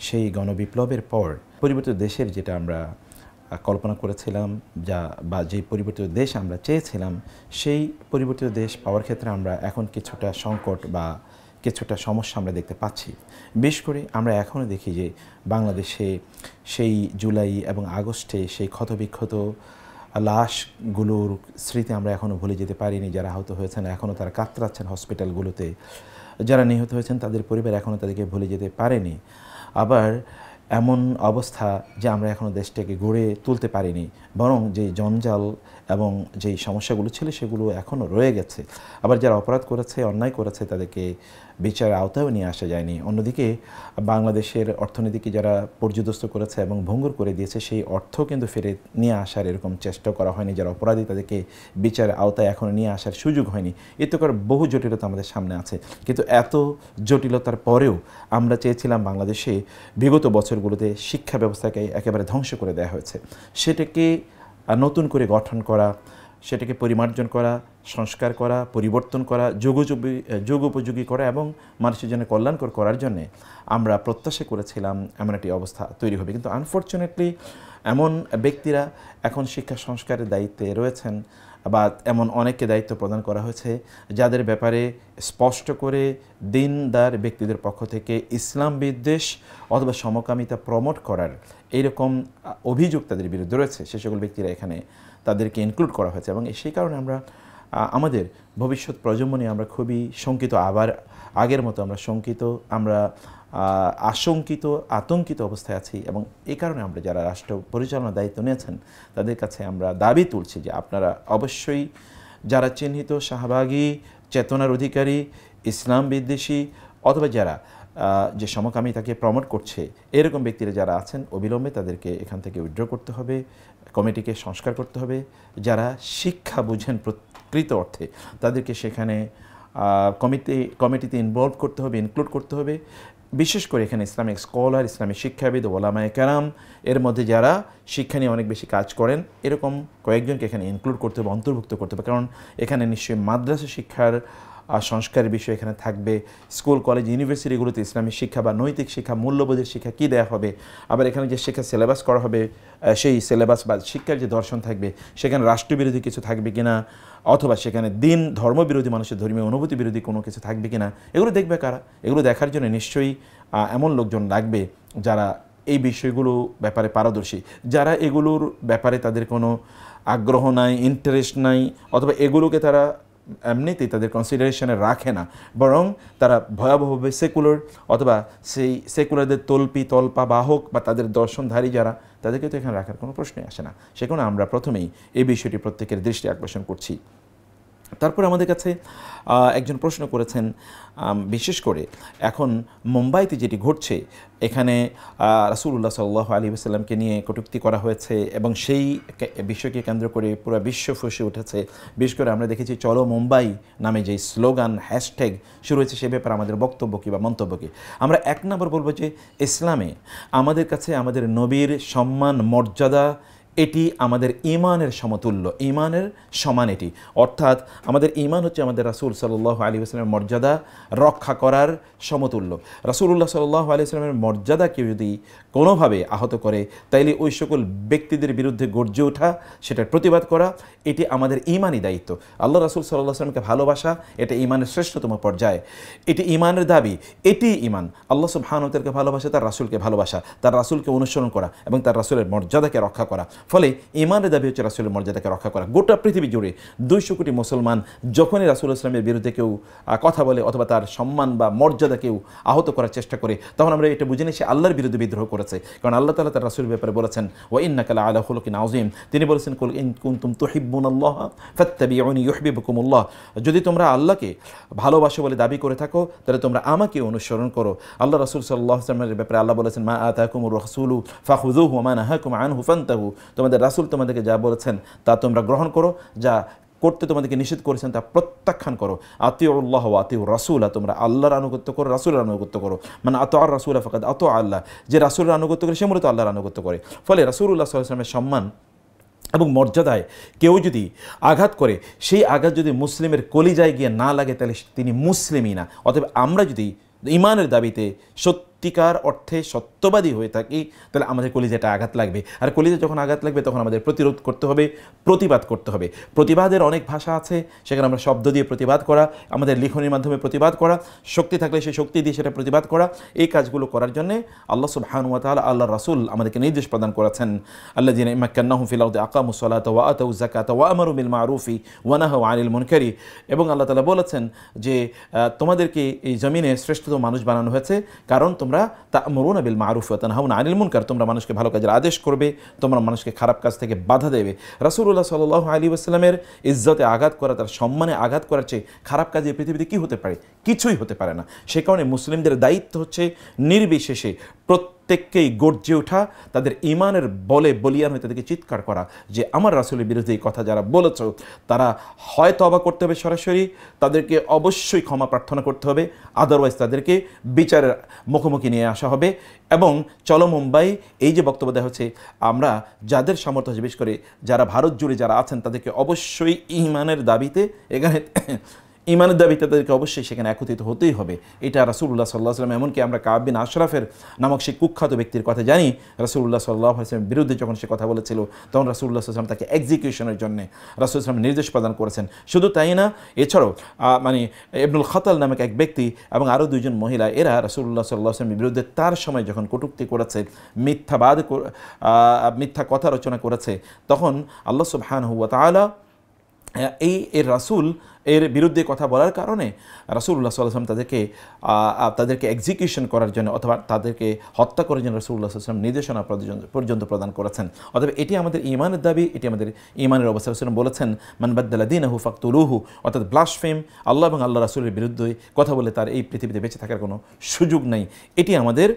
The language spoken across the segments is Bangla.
সেই গণবিপ্লবের পর পরিবর্তিত দেশের যেটা আমরা কল্পনা করেছিলাম বা যে পরিবর্তিত দেশ আমরা চেয়েছিলাম, সেই পরিবর্তিত দেশ পাওয়ার ক্ষেত্রে আমরা এখন কিছুটা সংকট বা কিছুটা সমস্যা আমরা দেখতে পাচ্ছি। বিশেষ করে আমরা এখনও দেখি যে বাংলাদেশে সেই জুলাই এবং আগস্টে সেই ক্ষতবিক্ষত লাশগুলোর স্মৃতি আমরা এখনও ভুলে যেতে পারিনি। যারা আহত হয়েছেন এখনও তারা কাতরাচ্ছেন হসপিটালগুলোতে, যারা নিহত হয়েছেন তাদের পরিবার এখনও তাদেরকে ভুলে যেতে পারেনি। আবার এমন অবস্থা যে আমরা এখনও দেশটাকে গড়ে তুলতে পারিনি, বরং যে জঞ্জাল এবং যেই সমস্যাগুলো ছিল সেগুলো এখনও রয়ে গেছে। আবার যারা অপরাধ করেছে, অন্যায় করেছে, তাদেরকে বিচারের আওতায়ও নিয়ে আসা যায়নি। অন্যদিকে বাংলাদেশের অর্থনীতিকে যারা পর্যদস্ত করেছে এবং ভঙ্গুর করে দিয়েছে, সেই অর্থ কিন্তু ফিরে নিয়ে আসার এরকম চেষ্টা করা হয়নি। যারা অপরাধী তাদেরকে বিচারের আওতায় এখনও নিয়ে আসার সুযোগ হয়নি। এতে করে বহু জটিলতা আমাদের সামনে আছে। কিন্তু এত জটিলতার পরেও আমরা চেয়েছিলাম বাংলাদেশে বিগত বছরগুলোতে শিক্ষা ব্যবস্থাকে একেবারে ধ্বংস করে দেওয়া হয়েছে, সেটাকে নতুন করে গঠন করা, সেটাকে পরিমার্জন করা, সংস্কার করা, পরিবর্তন করা, যুগোপযোগী করা এবং মানুষের জন্য কল্যাণকর করার জন্যে আমরা প্রত্যাশা করেছিলাম এমন একটি অবস্থা তৈরি হবে। কিন্তু আনফর্চুনেটলি এমন ব্যক্তিরা এখন শিক্ষা সংস্কারের দায়িত্বে রয়েছেন বা এমন অনেককে দায়িত্ব প্রদান করা হয়েছে যাদের ব্যাপারে স্পষ্ট করে দিনদার ব্যক্তিদের পক্ষ থেকে ইসলাম বিদ্বেষ অথবা সমকামিতা প্রমোট করার এইরকম অভিযোগ তাদের বিরুদ্ধে রয়েছে। সে সকল ব্যক্তিরা এখানে তাদেরকে ইনক্লুড করা হয়েছে এবং সেই কারণে আমরা আমাদের ভবিষ্যৎ প্রজন্ম নিয়ে আমরা খুবই শঙ্কিত। আবার আগের মতো আমরা শঙ্কিত, আমরা আশঙ্কিত, আতঙ্কিত অবস্থায় আছি এবং এই কারণে আমরা যারা রাষ্ট্র পরিচালনার দায়িত্ব নিয়েছেন তাদের কাছে আমরা দাবি তুলছি যে আপনারা অবশ্যই যারা চিহ্নিত শাহবাগী চেতনার অধিকারী, ইসলাম বিদ্বেষী অথবা যারা যে সমকামিতাকে প্রমোট করছে এরকম ব্যক্তিরা যারা আছেন, অবিলম্বে তাদেরকে এখান থেকে উইথড্র করতে হবে, কমিটিকে সংস্কার করতে হবে। যারা শিক্ষা বুঝেন প্রকৃত অর্থে তাদেরকে সেখানে কমিটিতে ইনভলভ করতে হবে, ইনক্লুড করতে হবে। বিশেষ করে এখানে ইসলামিক স্কলার, ইসলামিক শিক্ষাবিদ, ওলামায়ে কেরাম, এর মধ্যে যারা শিক্ষা নিয়ে অনেক বেশি কাজ করেন এরকম কয়েকজনকে এখানে ইনক্লুড করতে হবে, অন্তর্ভুক্ত করতে হবে। কারণ এখানে নিশ্চয়ই মাদ্রাসা শিক্ষার সংস্কারের বিষয় এখানে থাকবে। স্কুল, কলেজ, ইউনিভার্সিটিগুলোতে ইসলামিক শিক্ষা বা নৈতিক শিক্ষা, মূল্যবোধের শিক্ষা কী দেওয়া হবে। আবার এখানে যে শিক্ষা সিলেবাস করা হবে, সেই সিলেবাস বা শিক্ষার যে দর্শন থাকবে সেখানে রাষ্ট্রবিরোধী কিছু থাকবে কিনা, অথবা সেখানে দিন ধর্মবিরোধী, মানুষের ধর্মীয় অনুভূতি বিরোধী কোনো কিছু থাকবে কিনা, এগুলো দেখবে কারা? এগুলো দেখার জন্য নিশ্চয়ই এমন লোকজন লাগবে যারা এই বিষয়গুলো ব্যাপারে পারদর্শী, যারা এগুলোর ব্যাপারে তাদের কোনো আগ্রহ নাই, ইন্টারেস্ট নাই, অথবা এগুলোকে তারা এমনিতেই তাদের কনসিডারেশনে রাখে না, বরং তারা ভয়াবহভাবে সেকুলার অথবা সেই সেকুলারদের তল্পা বাহক বা তাদের দর্শনধারী যারা, তাদেরকে তো এখানে রাখার কোনো প্রশ্নই আসে না। সেখানে আমরা প্রথমেই এই বিষয়টি প্রত্যেকের দৃষ্টি আকর্ষণ করছি। তারপর আমাদের কাছে একজন প্রশ্ন করেছেন, বিশেষ করে এখন মুম্বাইতে যেটি ঘটছে, এখানে রাসূলুল্লাহ সাল্লাল্লাহু আলাইহি ওয়াসাল্লামকে নিয়ে কটূক্তি করা হয়েছে এবং সেই বিষয়কে কেন্দ্র করে পুরো বিশ্ব ফুঁসে উঠেছে। বিশেষ করে আমরা দেখেছি চলো মুম্বাই নামে যে স্লোগান, হ্যাশট্যাগ শুরু হয়েছে, সে ব্যাপারে আমাদের বক্তব্য কী বা মন্তব্য কী? আমরা এক নম্বর বলবো যে ইসলামে আমাদের কাছে আমাদের নবীর সম্মান, মর্যাদা, এটি আমাদের ঈমানের সমতুল্য, ঈমানের সমান এটি। অর্থাৎ আমাদের ঈমান হচ্ছে আমাদের রাসূল সাল্লাল্লাহু আলাইহি ওয়াসাল্লামের মর্যাদা রক্ষা করার সমতুল্য। রাসূলুল্লাহ সাল্লাল্লাহু আলাইহি ওয়াসাল্লামের মর্যাদা কেউ যদি কোনোভাবে আহত করে, তাইলে ওই সকল ব্যক্তিদের বিরুদ্ধে গর্জে ওঠা, সেটার প্রতিবাদ করা, এটি আমাদের ঈমানি দায়িত্ব। আল্লাহ রাসূল সাল্লাল্লাহু আলাইহি ওয়াসাল্লামকে ভালোবাসা, এটা ঈমানের শ্রেষ্ঠতম পর্যায়, এটি ঈমানের দাবি, এটি ঈমান। আল্লাহ সুবহানাহু ওয়া তাআলাকে ভালোবাসা, তার রাসূলকে ভালোবাসা, তার রাসূলকে অনুসরণ করা এবং তার রাসূলের মর্যাদাকে রক্ষা করা। ফলে ঈমানের দাবি হচ্ছে রাসূলের মর্যাদাকে রক্ষা করা। গোটা পৃথিবী জুড়ে 200 কোটি মুসলমান যখনই রাসূল ইসলামের বিরুদ্ধে কেউ কথা বলে অথবা তার সম্মান বা মর্যাদা কেউ আহত করার চেষ্টা করে, তখন আমরা এটা বুঝে নিই সে আল্লাহর বিরুদ্ধে বিদ্রোহ করেছে। কারণ আল্লাহ তাআলা তার রাসূলের ব্যাপারে বলেছেন, ওয়া ইন্নাকা লাআলা খুলুকিন আযীম। তিনি বলেছেন, কুল ইন কুনতুম তুহিব্বুনাল্লাহ ফাত্তাবিউনি ইউহিব্বুকুমুল্লাহ। যদি তোমরা আল্লাহকে ভালোবাসো বলে দাবি করে থাকো, তাহলে তোমরা আমাকে অনুসরণ করো। আল্লাহ রাসূল সাল্লাল্লাহু আলাইহি ওয়াসাল্লামের ব্যাপারে আল্লাহ বলেছেন, মা আতাকুমুর রাসূলু ফাখুযুহু ওয়া মা নাহাকুম আনহু ফান্তাহু। তোমাদের রাসূল তোমাদেরকে যা বলেছেন তা তোমরা গ্রহণ করো, যা করতে তোমাদেরকে নিষেধ করেছেন তা প্রত্যাখ্যান করো। আতিউল্লাহ ওয়া আতিউর রাসূলা, তোমরা আল্লাহর আনুগত্য করো, রাসূলের আনুগত্য করো। মানে আতাআর রাসূলা ফাকাদ আতাআ আল্লাহ, যে রাসূলের আনুগত্য করে সে মূলত আল্লাহর আনুগত্য করে। ফলে রাসূলুল্লাহ সাল্লাল্লাহু আলাইহি ওয়াসাল্লামের সম্মান এবং মর্যাদায় কেউ যদি আঘাত করে, সেই আঘাত যদি মুসলিমের কলিজায় গিয়ে না লাগে, তাহলে তিনি মুসলিমই না। অতএব আমরা যদি ঈমানের দাবিতে সত্যিকার অর্থে সত্যবাদী হয়ে থাকি, তাহলে আমাদের কলিজাটা আঘাত লাগবে। আর কলিজা যখন আঘাত লাগবে তখন আমাদের প্রতিরোধ করতে হবে, প্রতিবাদ করতে হবে। প্রতিবাদের অনেক ভাষা আছে, সেখানে আমরা শব্দ দিয়ে প্রতিবাদ করা, আমাদের লিখনির মাধ্যমে প্রতিবাদ করা, শক্তি থাকলে সেই শক্তি দিয়ে সেটা প্রতিবাদ করা, এই কাজগুলো করার জন্যে আল্লাহ সুবহানাহু ওয়া তাআলা, আল্লাহর রাসূল আমাদেরকে নির্দেশ প্রদান করেছেন। আল্লাযীনা ইম্মাক্কান্নাহুম ফিল আরদি আকামুস সালাতা ওয়া আতাউয যাকাতা ওয়া আমারু বিল মা'রুফি ওয়া নাহাউ আনিল মুনকারি। এবং আল্লাহ তাআলা বলেছেন যে তোমাদেরকে এই জমিনে শ্রেষ্ঠতম মানুষ বানানো হয়েছে কারণ তোমরা তা'মুরুনা বিল মা'রুফি ওয়া তানহাউনা আনিল মুনকার, তোমরা মানুষকে ভালো কাজের আদেশ করবে, তোমরা মানুষকে খারাপ কাজ থেকে বাধা দেবে। রাসূলুল্লাহ সাল্লাল্লাহু আলাইহি ওয়াসাল্লামের ইজ্জতে আঘাত করা, তার সম্মানে আঘাত করার চেয়ে খারাপ কাজ এই পৃথিবীতে কি হতে পারে? কিছুই হতে পারে না। সে কারণে মুসলিমদের দায়িত্ব হচ্ছে নির্বিশেষে প্রত্যেককেই গর্জে ওঠা, তাদের ঈমানের বলে বলিয়ান হয়ে তাদেরকে চিৎকার করা যে আমার রাসূলের বিরুদ্ধে এই কথা যারা বলেছ তারা হয় তওবা করতে হবে সরাসরি, তাদেরকে অবশ্যই ক্ষমা প্রার্থনা করতে হবে, আদারওয়াইজ তাদেরকে বিচারের মুখোমুখি নিয়ে আসা হবে। এবং চলো মুম্বাই, এই যে বক্তব্য দেওয়া হচ্ছে, আমরা যাদের সামর্থ্য হচ্ছে, বিশেষ করে যারা ভারত জুড়ে যারা আছেন তাদেরকে অবশ্যই ঈমানের দাবিতে, এখানে ঈমানের দাবিতে তাদেরকে অবশ্যই সেখানে একত্রিত হতেই হবে। এটা রাসূলুল্লাহ সাল্লাল্লাহু আলাইহি ওয়াসাল্লাম, এমনকি আমরা কাব বিন আশরাফের নামক সেই কুখ্যাত ব্যক্তির কথা জানি, রাসূলুল্লাহ সাল্লাল্লাহু আলাইহি ওয়াসাল্লামের বিরুদ্ধে যখন সে কথা বলেছিল তখন রাসূলুল্লাহ সাল্লাল্লাহু আলাইহি ওয়াসাল্লাম তাকে এক্সিকিউশনের জন্য রাসূল সাল্লাল্লাহু আলাইহি ওয়াসাল্লাম নির্দেশ প্রদান করেছেন। শুধু তাই না, এছাড়াও মানে ইবনুল খাতাল নামক এক ব্যক্তি এবং আরও দুইজন মহিলা, এরা রাসূলুল্লাহ সাল্লাল্লাহু আলাইহি ওয়াসাল্লামের বিরুদ্ধে তার সময় যখন কটূক্তি করেছে, মিথ্যা কথা রচনা করেছে, তখন আল্লাহ সুবহানাহু ওয়া তাআলা এর রাসূল এর বিরুদ্ধে কথা বলার কারণে রাসূলুল্লাহ সাল্লাল্লাহু আলাইহি ওয়াসাল্লাম তাদেরকে এক্সিকিউশন করার জন্য অথবা তাদেরকে হত্যা করার জন্য রাসূলুল্লাহ সাল্লাল্লাহু আলাইহি ওয়াসাল্লাম নির্দেশনা পর্যন্ত প্রদান করেছেন। অতএব এটি আমাদের ঈমানের দাবি, এটি আমাদের ঈমানের অবস্থা। রাসূল বলেছেন মান বাদ্দালা দীনাহু ফাকতুলুহু, অর্থাৎ ব্লাসফেম, আল্লাহ এবং আল্লাহ রাসূলের বিরুদ্ধে কথা বলে তার এই পৃথিবীতে বেঁচে থাকার কোনো সুযোগ নেই। এটি আমাদের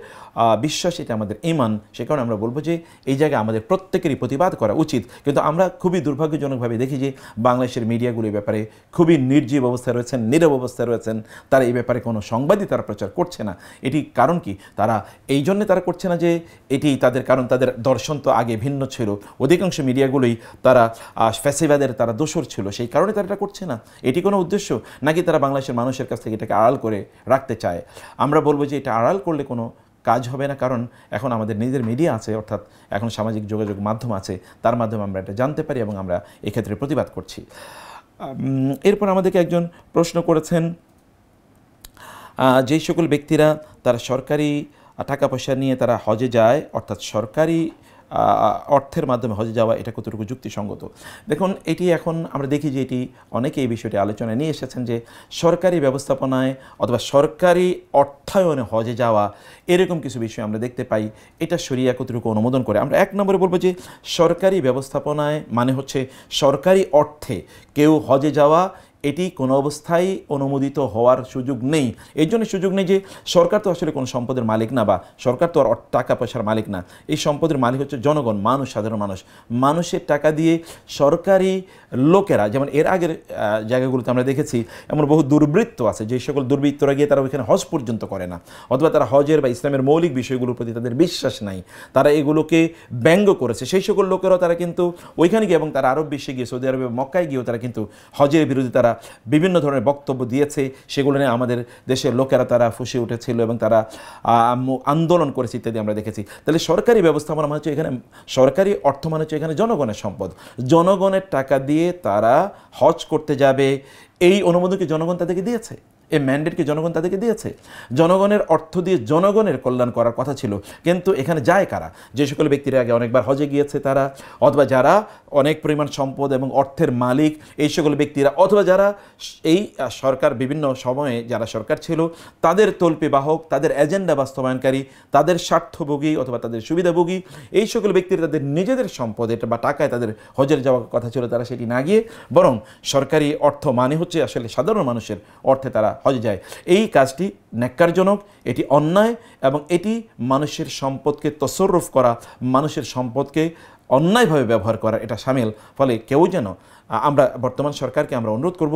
বিশ্বাস, এটি আমাদের ঈমান। সে কারণে আমরা বলবো যে এই জায়গায় আমাদের প্রত্যেকেরই প্রতিবাদ করা উচিত। কিন্তু আমরা খুবই দুর্ভাগ্যজনকভাবে দেখি যে বাংলাদেশের মিডিয়াগুলো এই ব্যাপারে খুবই নির্জীব অবস্থায় রয়েছেন, নীরব অবস্থায় রয়েছেন। তারা এই ব্যাপারে কোনো সংবাদই তারা প্রচার করছে না। এটি কারণ কি? তারা এই জন্যে তারা করছে না যে এটি তাদের, কারণ তাদের দর্শন তো আগে ভিন্ন ছিল। অধিকাংশ মিডিয়াগুলোই তারা ফ্যাসিবাদের তারা দোসর ছিল, সেই কারণে তারা এটা করছে না। এটি কোনো উদ্দেশ্য নাকি তারা বাংলাদেশের মানুষের কাছ থেকে এটাকে আড়াল করে রাখতে চায়? আমরা বলবো যে এটা আড়াল করলে কোনো কাজ হবে না, কারণ এখন আমাদের নিজের মিডিয়া আছে, অর্থাৎ এখন সামাজিক যোগাযোগ মাধ্যম আছে, তার মাধ্যমে আমরা এটা জানতে পারি এবং আমরা এক্ষেত্রে প্রতিবাদ করছি। এরপর আমাদেরকে একজন প্রশ্ন করেছেন, যেই সকল ব্যক্তিরা তারা সরকারি টাকা পয়সা নিয়ে তারা হজে যায়, অর্থাৎ সরকারি অর্থের মাধ্যমে হজে যাওয়া, এটা কতটুকু যুক্তিসঙ্গত? দেখুন, এটি এখন আমরা দেখি যে এটি অনেকে এই বিষয়টি আলোচনায় নিয়ে এসেছেন যে সরকারি ব্যবস্থাপনায় অথবা সরকারি অর্থায়নে হজে যাওয়া, এরকম কিছু বিষয় আমরা দেখতে পাই। এটা শরিয়া কতটুকু অনুমোদন করে? আমরা এক নম্বরে বলবো যে সরকারি ব্যবস্থাপনায় মানে হচ্ছে সরকারি অর্থে কেউ হজে যাওয়া, এটি কোনো অবস্থায় অনুমোদিত হওয়ার সুযোগ নেই। এই জন্য সুযোগ নেই যে সরকার তো আসলে কোনো সম্পদের মালিক না, বা সরকার তো আর টাকা পয়সার মালিক না। এই সম্পদের মালিক হচ্ছে জনগণ, মানুষ, সাধারণ মানুষ। মানুষের টাকা দিয়ে সরকারি লোকেরা, যেমন এর আগের জায়গাগুলোতে আমরা দেখেছি এমন বহু দুর্বৃত্ত আছে, যে সকল দুর্বৃত্তরা গিয়ে তারা ওইখানে হজ পর্যন্ত করে না, অথবা তারা হজের বা ইসলামের মৌলিক বিষয়গুলোর প্রতি তাদের বিশ্বাস নাই, তারা এগুলোকে ব্যঙ্গ করেছে। সেই সকল লোকেরাও তারা কিন্তু ওইখানে গিয়ে, এবং তারা আরব বিশ্বে গিয়ে, সৌদি আরবে মক্কায় গিয়েও তারা কিন্তু হজের বিরুদ্ধে তারা বিভিন্ন ধরনের বক্তব্য দিয়েছে। সেগুলো নিয়ে আমাদের দেশের লোকেরা তারা ফুঁসে উঠেছিল এবং তারা আন্দোলন করেছে ইত্যাদি আমরা দেখেছি। তাহলে সরকারি ব্যবস্থাপনা মানে হচ্ছে এখানে সরকারি অর্থ মানে হচ্ছে এখানে জনগণের সম্পদ, জনগণের টাকা দিয়ে তারা হজ করতে যাবে। এই অনুমোদনকে জনগণ তাদেরকে দিয়েছে, এই ম্যান্ডেটকে জনগণ তাদেরকে দিয়েছে। জনগণের অর্থ দিয়ে জনগণের কল্যাণ করার কথা ছিল, কিন্তু এখানে যায় কারা? যে সকল ব্যক্তিরা আগে অনেকবার হজে গিয়েছে তারা, অথবা যারা অনেক পরিমাণ সম্পদ এবং অর্থের মালিক, এই সকল ব্যক্তিরা, অথবা যারা এই সরকার বিভিন্ন সময়ে যারা সরকার ছিল তাদের তল্পি বাহক, তাদের এজেন্ডা বাস্তবায়নকারী, তাদের স্বার্থভোগী অথবা তাদের সুবিধাভোগী, এই সকল ব্যক্তিরা তাদের নিজেদের সম্পদ এটা বা টাকায় তাদের হজের যাওয়ার কথা ছিল, তারা সেটি না গিয়ে বরং সরকারি অর্থ মানে হচ্ছে আসলে সাধারণ মানুষের অর্থে তারা হজে যায়। এই কাজটি ন্যাক্কারজনক, এটি অন্যায়, এবং এটি মানুষের সম্পদকে তসররুফ করা, মানুষের সম্পদকে অন্যায়ভাবে ব্যবহার করা এটা শামিল। ফলে কেউ যেন আমরা বর্তমান সরকারকে আমরা অনুরোধ করব,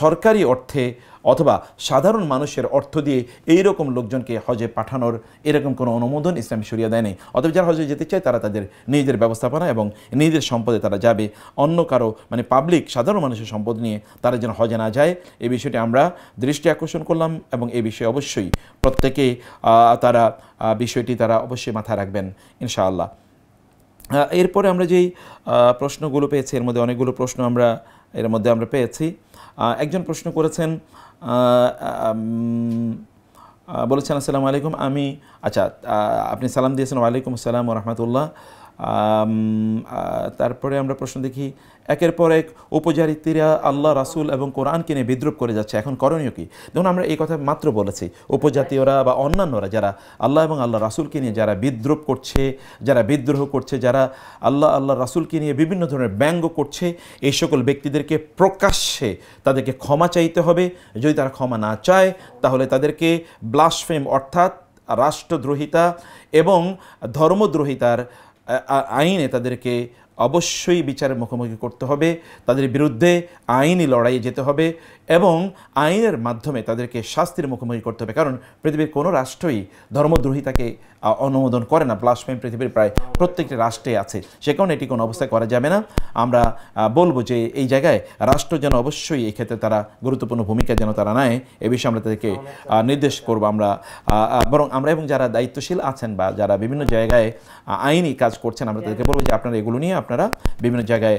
সরকারি অর্থে অথবা সাধারণ মানুষের অর্থ দিয়ে এই রকম লোকজনকে হজে পাঠানোর এরকম কোনো অনুমোদন ইসলামী শরিয়া দেয় নেই। অতএব যারা হজে যেতে চায় তারা তাদের নিজেদের ব্যবস্থাপনা এবং নিজেদের সম্পদে তারা যাবে, অন্য কারো মানে পাবলিক সাধারণ মানুষের সম্পদ নিয়ে তারা যেন হজে না যায়, এই বিষয়টি আমরা দৃষ্টি আকর্ষণ করলাম। এবং এই বিষয়ে অবশ্যই প্রত্যেকে তারা বিষয়টি তারা অবশ্যই মাথায় রাখবেন ইনশাআল্লাহ। এরপরে আমরা যেই প্রশ্নগুলো পেয়েছি এর মধ্যে অনেকগুলো প্রশ্ন এর মধ্যে আমরা পেয়েছি। একজন প্রশ্ন করেছেন, বলেছেন আসসালামু আলাইকুম, আপনি সালাম দিয়েছেন ওয়ালাইকুম আসসালাম ওয়া রাহমাতুল্লাহ। তারপরে আমরা প্রশ্ন দেখি, একের পর এক উপজাতিরা আল্লাহ রাসূল এবং কোরআনকে নিয়ে বিদ্রুপ করে যাচ্ছে, এখন করণীয় কি? দেখুন, আমরা এই কথা মাত্র বলেছি, উপজাতীয়রা বা অন্যান্যরা যারা আল্লাহ এবং আল্লাহ রাসূলকে নিয়ে যারা বিদ্রুপ করছে, যারা বিদ্রোহ করছে, যারা আল্লাহ রাসূলকে নিয়ে বিভিন্ন ধরনের ব্যঙ্গ করছে, এই সকল ব্যক্তিদেরকে প্রকাশ্যে তাদেরকে ক্ষমা চাইতে হবে। যদি তারা ক্ষমা না চায় তাহলে তাদেরকে ব্লাসফেম অর্থাৎ রাষ্ট্রদ্রোহিতা এবং ধর্মদ্রোহিতার আইনে তাদেরকে অবশ্যই বিচারের মুখোমুখি করতে হবে, তাদের বিরুদ্ধে আইনি লড়াইয়ে যেতে হবে এবং আইনের মাধ্যমে তাদেরকে শাস্তির মুখোমুখি করতে হবে। কারণ পৃথিবীর কোনো রাষ্ট্রই ধর্মদ্রোহিতাকে অনুমোদন করে না। ব্লাসফেম পৃথিবীর প্রায় প্রত্যেকটি রাষ্ট্রে আছে, সে কারণে এটি কোনো অবস্থায় করা যাবে না। আমরা বলবো যে এই জায়গায় রাষ্ট্র যেন অবশ্যই এই ক্ষেত্রে তারা গুরুত্বপূর্ণ ভূমিকা যেন তারা নেয়, এ বিষয়ে আমরা তাদেরকে নির্দেশ করবো। বরং আমরা এবং যারা দায়িত্বশীল আছেন বা যারা বিভিন্ন জায়গায় আইনি কাজ করছেন, আমরা তাদেরকে বলবো যে আপনারা এগুলো নিয়ে আপনারা বিভিন্ন জায়গায়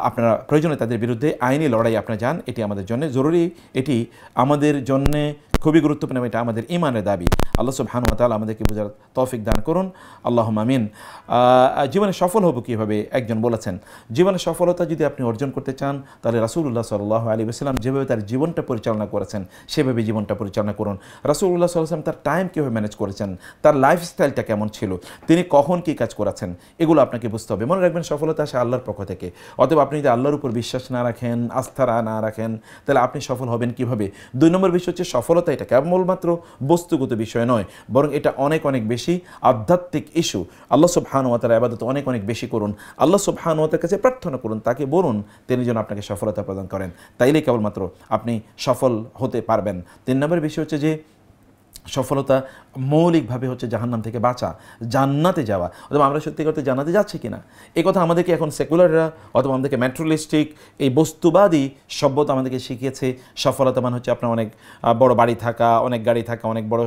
আপনারা প্রয়োজনে তাদের বিরুদ্ধে আইনি লড়াই আপনারা যান। এটি আমাদের জন্য জরুরি, এটি আমাদের জন্যে খুবই গুরুত্বপূর্ণ, এটা আমাদের ঈমানের দাবি। আল্লাহ সুবহানাহু ওয়া তাআলা আমাদেরকে বোঝার তৌফিক দান করুন, আল্লাহুম্মা আমিন। জীবনে সফল হব কীভাবে একজন বলেছেন, জীবনে সফলতা যদি আপনি অর্জন করতে চান তাহলে রাসূলুল্লাহ সাল্লাল্লাহু আলাইহি ওয়াসাল্লাম যেভাবে তার জীবনটা পরিচালনা করেছেন সেভাবে জীবনটা পরিচালনা করুন। রাসূলুল্লাহ সাল্লাল্লাহু আলাইহি ওয়াসাল্লাম তার টাইম কীভাবে ম্যানেজ করেছেন, তার লাইফস্টাইলটা কেমন ছিল, তিনি কখন কী কাজ করেছেন, এগুলো আপনাকে বুঝতে হবে। মনে রাখবেন, সফলতা আসে আল্লাহর পক্ষ থেকে। অতএব আপনি যদি আল্লাহর উপর বিশ্বাস না রাখেন, আস্থা না রাখেন, তাহলে আপনি সফল হবেন কীভাবে? 2 নম্বর বিষয় হচ্ছে সফলতা এটা কেবলমাত্র বস্তুগত বিষয় নয়, বরং এটা অনেক অনেক বেশি আধ্যাত্মিক ইস্যু। আল্লাহ সুবহানাহু ওয়া তাআলার ইবাদত অনেক অনেক বেশি করুন, আল্লাহ সুবহানাহু ওয়া তাআলার কাছে প্রার্থনা করুন, তাকে বলুন তিনি যেন আপনাকে সফলতা প্রদান করেন, তাইলেই কেবলমাত্র আপনি সফল হতে পারবেন। 3 নম্বর বিষয় হচ্ছে যে সফলতা মৌলিকভাবে হচ্ছে জাহান্নাম থেকে বাঁচা, জান্নাতে যাওয়া। অথবা আমরা সত্যি করতে জান্নাতে যাচ্ছি কিনা এই কথা আমাদেরকে এখন সেকুলাররা অথবা আমাদেরকে ম্যাটেরিয়ালিস্টিক এই বস্তুবাদী সভ্যতা আমাদেরকে শিখিয়েছে। সফলতা মানে হচ্ছে আপনার অনেক বড় বাড়ি থাকা, অনেক গাড়ি থাকা, অনেক বড়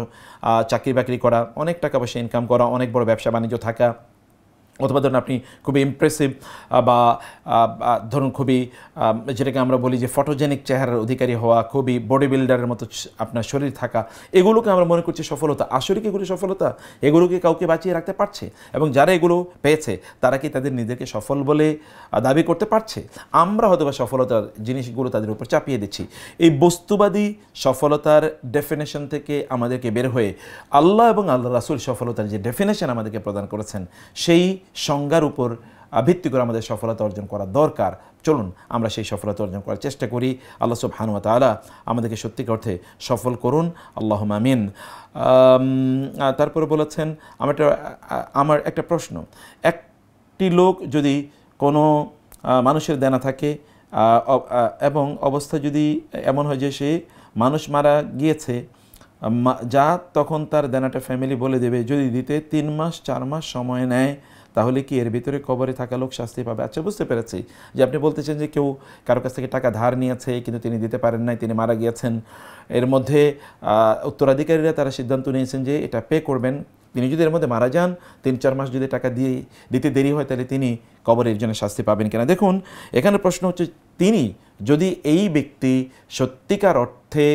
চাকরি বাকরি করা, অনেক টাকা পয়সা ইনকাম করা, অনেক বড় ব্যবসা বাণিজ্য থাকা, অথবা ধরুন আপনি খুবই ইমপ্রেসিভ বা ধরুন খুবই যেটাকে আমরা বলি যে ফটোজেনিক চেহারার অধিকারী হওয়া, খুবই বডি বিল্ডারের মতো আপনার শরীর থাকা, এগুলোকে আমরা মনে করছি সফলতা। আসলে কি এগুলো সফলতা? এগুলোকে কাউকে বাঁচিয়ে রাখতে পারছে? এবং যারা এগুলো পেয়েছে তারা কি তাদের নিজেদেরকে সফল বলে দাবি করতে পারছে? আমরা হয়তো বা সফলতার জিনিসগুলো তাদের উপর চাপিয়ে দিচ্ছি। এই বস্তুবাদী সফলতার ডেফিনেশন থেকে আমাদেরকে বের হয়ে আল্লাহ এবং আল্লাহ রাসূল সফলতার যে ডেফিনেশন আমাদেরকে প্রদান করেছেন সেই সংজ্ঞার উপর ভিত্তি করে আমাদের সফলতা অর্জন করা দরকার। চলুন আমরা সেই সফলতা অর্জন করার চেষ্টা করি। আল্লাহ সুবহানাহু ওয়া তাআলা আমাদেরকে সত্যিকার অর্থে সফল করুন, আল্লাহুম্মা আমিন। তারপরে বলেছেন, আমার একটা প্রশ্ন, একটি লোক যদি কোনো মানুষের দেনা থাকে এবং অবস্থা যদি এমন হয় যে সে মানুষ মারা গিয়েছে, যা তখন তার দেনাটা ফ্যামিলি বলে দেবে, যদি দিতে 3 মাস 4 মাস সময় নেয় তাহলে কি এর ভিতরে কবরে থাকা লোক শাস্তি পাবে? আচ্ছা, বুঝতে পেরেছি যে আপনি বলতেছেন যে কেউ কারো কাছ থেকে টাকা ধার নিয়েছে কিন্তু তিনি দিতে পারেন নাই, তিনি মারা গিয়েছেন। এর মধ্যে উত্তরাধিকারীরা তারা সিদ্ধান্ত নিয়েছেন যে এটা পে করবেন। তিনি যদি এর মধ্যে মারা যান, 3-4 মাস যদি টাকা দিতে দেরি হয় তাহলে তিনি কবরের জন্য শাস্তি পাবেন কিনা। দেখুন, এখানে প্রশ্ন হচ্ছে তিনি যদি এই ব্যক্তি সত্যিকার অর্থে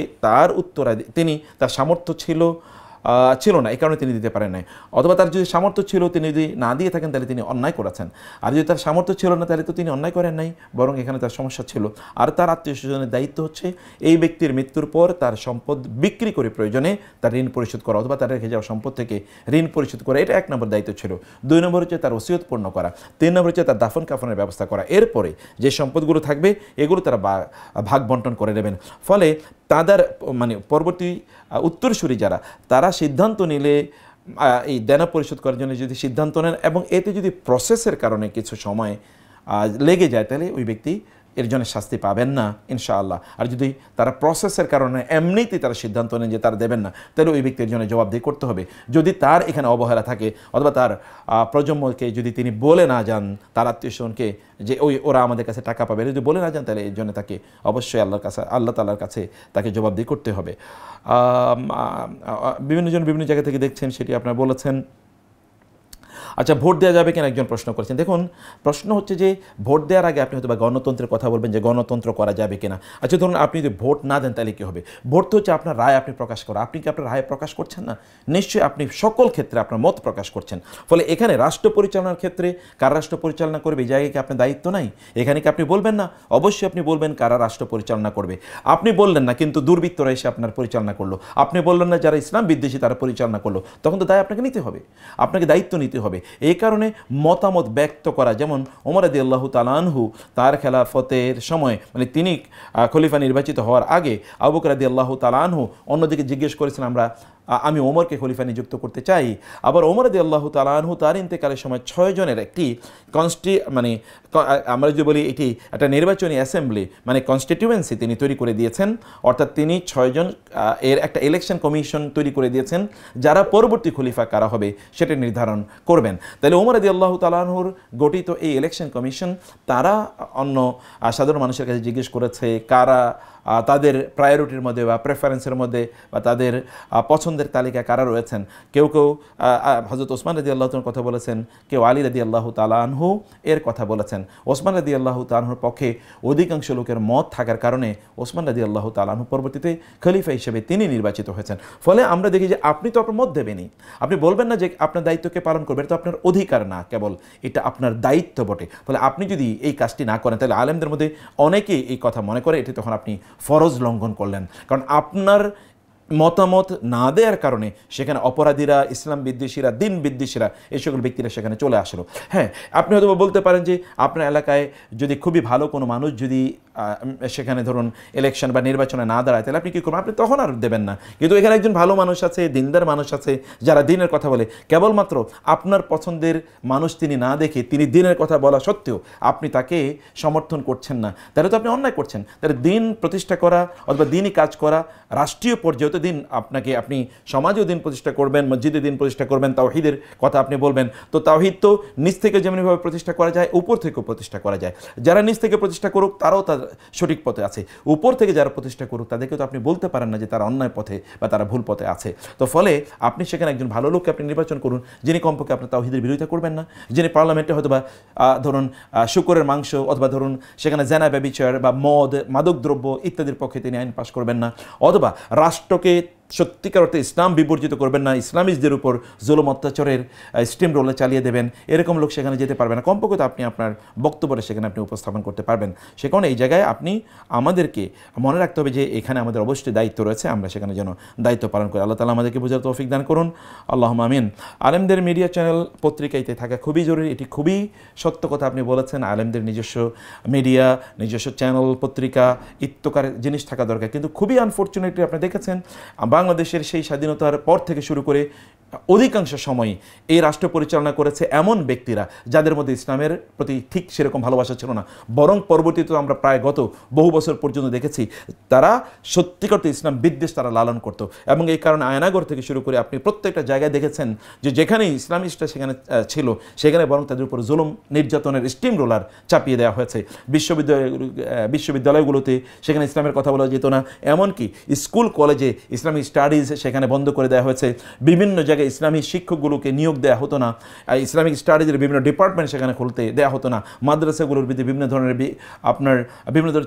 তিনি তার সামর্থ্য ছিল না, এই কারণে তিনি দিতে পারেন নাই, অথবা তার যদি সামর্থ্য ছিল তিনি যদি না দিয়ে থাকেন তাহলে তিনি অন্যায় করেছেন। আর যদি তার সামর্থ্য ছিল না তাহলে তো তিনি অন্যায় করেন নাই, বরং এখানে তার সমস্যা ছিল। আর তার আত্মীয় স্বজনের দায়িত্ব হচ্ছে এই ব্যক্তির মৃত্যুর পর তার সম্পদ বিক্রি করে প্রয়োজনে তার ঋণ পরিশোধ করা, অথবা তার রেখে যাওয়া সম্পদ থেকে ঋণ পরিশোধ করা। এটা 1 নম্বর দায়িত্ব ছিল। 2 নম্বর হচ্ছে তার ওসিয়ত পূর্ণ করা। 3 নম্বর হচ্ছে তার দাফন কাফনের ব্যবস্থা করা। এরপরে যে সম্পদগুলো থাকবে এগুলো তারা ভাগ বন্টন করে নেবেন। ফলে তাদের পরবর্তী উত্তরসূরি যারা তারা সিদ্ধান্ত নিলে এই দেনা পরিশোধ করার জন্য যদি সিদ্ধান্ত নেন এবং এতে যদি প্রসেসের কারণে কিছু সময় লেগে যায়, তাহলে ওই ব্যক্তি এর জন্য শাস্তি পাবেন না ইনশাআল্লাহ। আর যদি তারা প্রসেসের কারণে এমনিতেই তারা সিদ্ধান্ত নেন যে তারা দেবেন না, তাহলে ওই ব্যক্তির জন্য জবাবদিহি করতে হবে। যদি তার এখানে অবহেলা থাকে অথবা তার প্রজন্মকে যদি তিনি বলে না যান, তার আত্মীয়স্বজনকে যে ওরা আমাদের কাছে টাকা পাবে, যদি বলে না যান, তাহলে এর জন্য তাকে অবশ্যই আল্লাহ তাআলার কাছে তাকে জবাবদিহি করতে হবে। বিভিন্ন জন বিভিন্ন জায়গা থেকে দেখছেন, সেটি আপনারা বলেছেন। আচ্ছা, ভোট দেওয়া যাবে কিনা একজন প্রশ্ন করেছেন। দেখুন, প্রশ্ন হচ্ছে যে ভোট দেওয়ার আগে আপনি হয়তো বা গণতন্ত্রের কথা বলবেন যে গণতন্ত্র করা যাবে কিনা। আচ্ছা, ধরুন আপনি যদি ভোট না দেন তাহলে কী হবে? ভোট তো হচ্ছে আপনার রায় আপনি প্রকাশ করা। আপনি কি আপনার রায় প্রকাশ করছেন না? নিশ্চয়ই আপনি সকল ক্ষেত্রে আপনার মত প্রকাশ করছেন। ফলে এখানে রাষ্ট্র পরিচালনার ক্ষেত্রে কারা রাষ্ট্র পরিচালনা করবে এই জায়গায় কি আপনার দায়িত্ব নাই? এখানে কি আপনি বলবেন না? অবশ্যই আপনি বলবেন কারা রাষ্ট্র পরিচালনা করবে। আপনি বললেন না, কিন্তু দুর্বৃত্তরা এসে আপনার পরিচালনা করলো। আপনি বললেন না যারা ইসলাম বিদ্বেষী তারা পরিচালনা করলো, তখন তো দায় আপনাকে নিতে হবে, আপনাকে দায়িত্ব নিতে হবে। এই কারণে মতামত ব্যক্ত করা, যেমন ওমর রাদিয়াল্লাহু তাআলা আনহু তার খেলাফতের সময়, মানে তিনি খলিফা নির্বাচিত হওয়ার আগে আবু বকর রাদিয়াল্লাহু তাআলা আনহু অন্যদিকে জিজ্ঞেস করেছেন আমি ওমরকে খলিফা নিযুক্ত করতে চাই। আবার ওমর রাদিয়াল্লাহু তাআলা আনহু তার ইন্তেকালের সময় 6 জনের একটি আমরা যদি বলি এটি একটা নির্বাচনী অ্যাসেম্বলি মানে কনস্টিটিউয়েন্সি তিনি তৈরি করে দিয়েছেন। অর্থাৎ তিনি 6 জন এর একটা ইলেকশন কমিশন তৈরি করে দিয়েছেন, যারা পরবর্তী খলিফা কারা হবে সেটা নির্ধারণ করবেন। তাহলে ওমর রাদিয়াল্লাহু তাআলা আনহুর গঠিত এই ইলেকশন কমিশন তারা অন্য সাধারণ মানুষের কাছে জিজ্ঞেস করেছে কারা তাদের প্রায়োরিটির মধ্যে বা প্রেফারেন্সের মধ্যে বা তাদের পছন্দের তালিকায় কারা রয়েছেন। কেউ কেউ হযরত ওসমান রাদিয়াল্লাহু তাআলার কথা বলেছেন, কেউ আলী রাদিয়াল্লাহু তাআলা আনহু এর কথা বলেছেন। ওসমান রাদিয়াল্লাহু তাআলা আনহুর পক্ষে অধিকাংশ লোকের মত থাকার কারণে ওসমান রাদিয়াল্লাহু তাআলা আনহু পরবর্তীতে খলিফা হিসেবে তিনি নির্বাচিত হয়েছেন। ফলে আমরা দেখি যে আপনি তো আপনার মত দেবেনই, আপনি বলবেন না যে আপনার দায়িত্বকে পালন করবেন, এটা তো আপনার অধিকার না, কেবল এটা আপনার দায়িত্ব বটে। ফলে আপনি যদি এই কাজটি না করেন, তাহলে আলেমদের মধ্যে অনেকেই এই কথা মনে করে এটি তখন আপনি ফরজ লঙ্ঘন করলেন। কারণ আপনার মতামত না দেওয়ার কারণে সেখানে অপরাধীরা, ইসলাম বিদ্বেষীরা, দিন বিদ্বেষীরা, এই সকল ব্যক্তিরা সেখানে চলে আসলো। হ্যাঁ, আপনি হয়তো বলতে পারেন যে আপনার এলাকায় যদি খুবই ভালো কোনো মানুষ যদি সেখানে ধরুন ইলেকশন বা নির্বাচনে না দাঁড়ায়, তাহলে আপনি কী করবেন? আপনি তখন আর দেবেন না। কিন্তু এখানে একজন ভালো মানুষ আছে, দিনদার মানুষ আছে, যারা দিনের কথা বলে, কেবলমাত্র আপনার পছন্দের মানুষ তিনি না দেখে তিনি দিনের কথা বলা সত্ত্বেও আপনি তাকে সমর্থন করছেন না, তাহলে তো আপনি অন্যায় করছেন। তাহলে দিন প্রতিষ্ঠা করা অথবা দিনই কাজ করা রাষ্ট্রীয় পর্যায়ে দিন আপনি সমাজেও দিন প্রতিষ্ঠা করবেন, মসজিদে দিন প্রতিষ্ঠা করবেন, তাওহীদের কথা আপনি বলবেন। তো তাওহীদ তো নিচ থেকে যেমনিভাবে প্রতিষ্ঠা করা যায়, উপর থেকেও প্রতিষ্ঠা করা যায়। যারা নিচ থেকে প্রতিষ্ঠা করুক তারাও তার সঠিক পথে আছে, উপর থেকে যারা প্রতিষ্ঠা করুক তাদেরকে তো আপনি বলতে পারেন না যে তারা অন্যায় পথে বা তারা ভুল পথে আছে। তো ফলে আপনি সেখানে একজন ভালো লোককে আপনি নির্বাচন করুন, যিনি কমপক্ষে আপনার তাওহীদের বিরোধিতা করবেন না, যিনি পার্লামেন্টে হয়তো বা ধরুন শুকরের মাংস অথবা ধরুন সেখানে জেনা ব্যভিচার বা মদ, মাদকদ্রব্য ইত্যাদির পক্ষে তিনি আইন পাশ করবেন না, অথবা রাষ্ট্রকে সত্যিকার অর্থে ইসলাম বিবর্জিত করবেন না, ইসলামিস্টদের উপর জুলুম অত্যাচারের স্টিম রোলে চালিয়ে দেবেন, এরকম লোক সেখানে যেতে পারবেন না। কমপক্ষে তো আপনি আপনার বক্তব্যটা সেখানে আপনি উপস্থাপন করতে পারবেন। সে কারণে এই জায়গায় আপনি আমাদেরকে মনে রাখতে হবে যে এখানে আমাদের অবশ্যই দায়িত্ব রয়েছে, আমরা সেখানে যেন দায়িত্ব পালন করি। আল্লাহ তাআলা আমাদেরকে বোঝার তৌফিক দান করুন, আল্লাহুম্মা আমিন। আলেমদের মিডিয়া চ্যানেল পত্রিকাইতে থাকা খুবই জরুরি, এটি খুবই সত্য কথা আপনি বলেছেন। আলেমদের নিজস্ব মিডিয়া, নিজস্ব চ্যানেল, পত্রিকা ইত্যকার জিনিস থাকা দরকার। কিন্তু খুবই আনফর্চুনেটলি আপনি দেখেছেন বাংলাদেশের সেই স্বাধীনতার পর থেকে শুরু করে অধিকাংশ সময় এই রাষ্ট্র পরিচালনা করেছে এমন ব্যক্তিরা যাদের মধ্যে ইসলামের প্রতি ঠিক সেরকম ভালোবাসা ছিল না, বরং পরবর্তীতে আমরা প্রায় গত বহু বছর পর্যন্ত দেখেছি তারা সত্যিকার ইসলাম বিদ্বেষ তারা লালন করত। এবং এই কারণে আয়নাগর থেকে শুরু করে আপনি প্রত্যেকটা জায়গায় দেখেছেন যে যেখানেই ইসলামিস্টরা সেখানে ছিল সেখানে বরং তাদের উপর জুলুম নির্যাতনের স্টিম রোলার চাপিয়ে দেওয়া হয়েছে। বিশ্ববিদ্যালয়গুলোতে সেখানে ইসলামের কথা বলা যেত না, এমনকি স্কুল কলেজে ইসলামিক স্টাডিজ সেখানে বন্ধ করে দেওয়া হয়েছে। বিভিন্ন জায়গায় ইসলামী শিক্ষকগুলোকে নিয়োগ দেওয়া হতো না, ইসলামিক স্টাডিজের বিভিন্ন ডিপার্টমেন্ট সেখানে খুলতে দেওয়া হতো না। মাদ্রাসাগুলোর বিরুদ্ধে বিভিন্ন ধরনের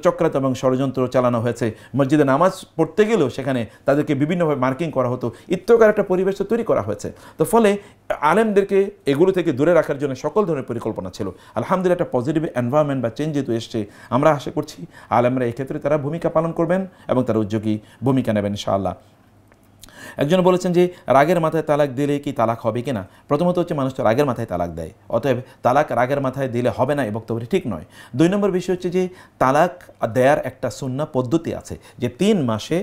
চক্রান্ত এবং ষড়যন্ত্র চালানো হয়েছে। মসজিদে নামাজ পড়তে গেলেও সেখানে তাদেরকে বিভিন্নভাবে মার্কিং করা হতো। ইত্যকার একটা পরিবেশ তৈরি করা হয়েছে। তো ফলে আলেমদেরকে এগুলো থেকে দূরে রাখার জন্য সকল ধরনের পরিকল্পনা ছিল। আলহামদুলিল্লাহ একটা পজিটিভ এনভায়রনমেন্ট বা চেঞ্জ যেহেতু এসছে, আমরা আশা করছি আলেমরা এই ক্ষেত্রে তারা ভূমিকা পালন করবেন এবং তারা উদ্যোগী ভূমিকা নেবেন ইনশাআল্লাহ। একজন বলেছেন যে রাগের মাথায় তালাক দিলে কি তালাক হবে কিনা। প্রথমত হচ্ছে মানুষ তো রাগের মাথায় তালাক দেয়, অতএব তালাক রাগের মাথায় দিলে হবে না, এই বক্তব্যটি ঠিক নয়। 2 নম্বর বিষয় হচ্ছে যে তালাক দেয়ার একটা সুন্নাহ পদ্ধতি আছে, যে 3 মাসে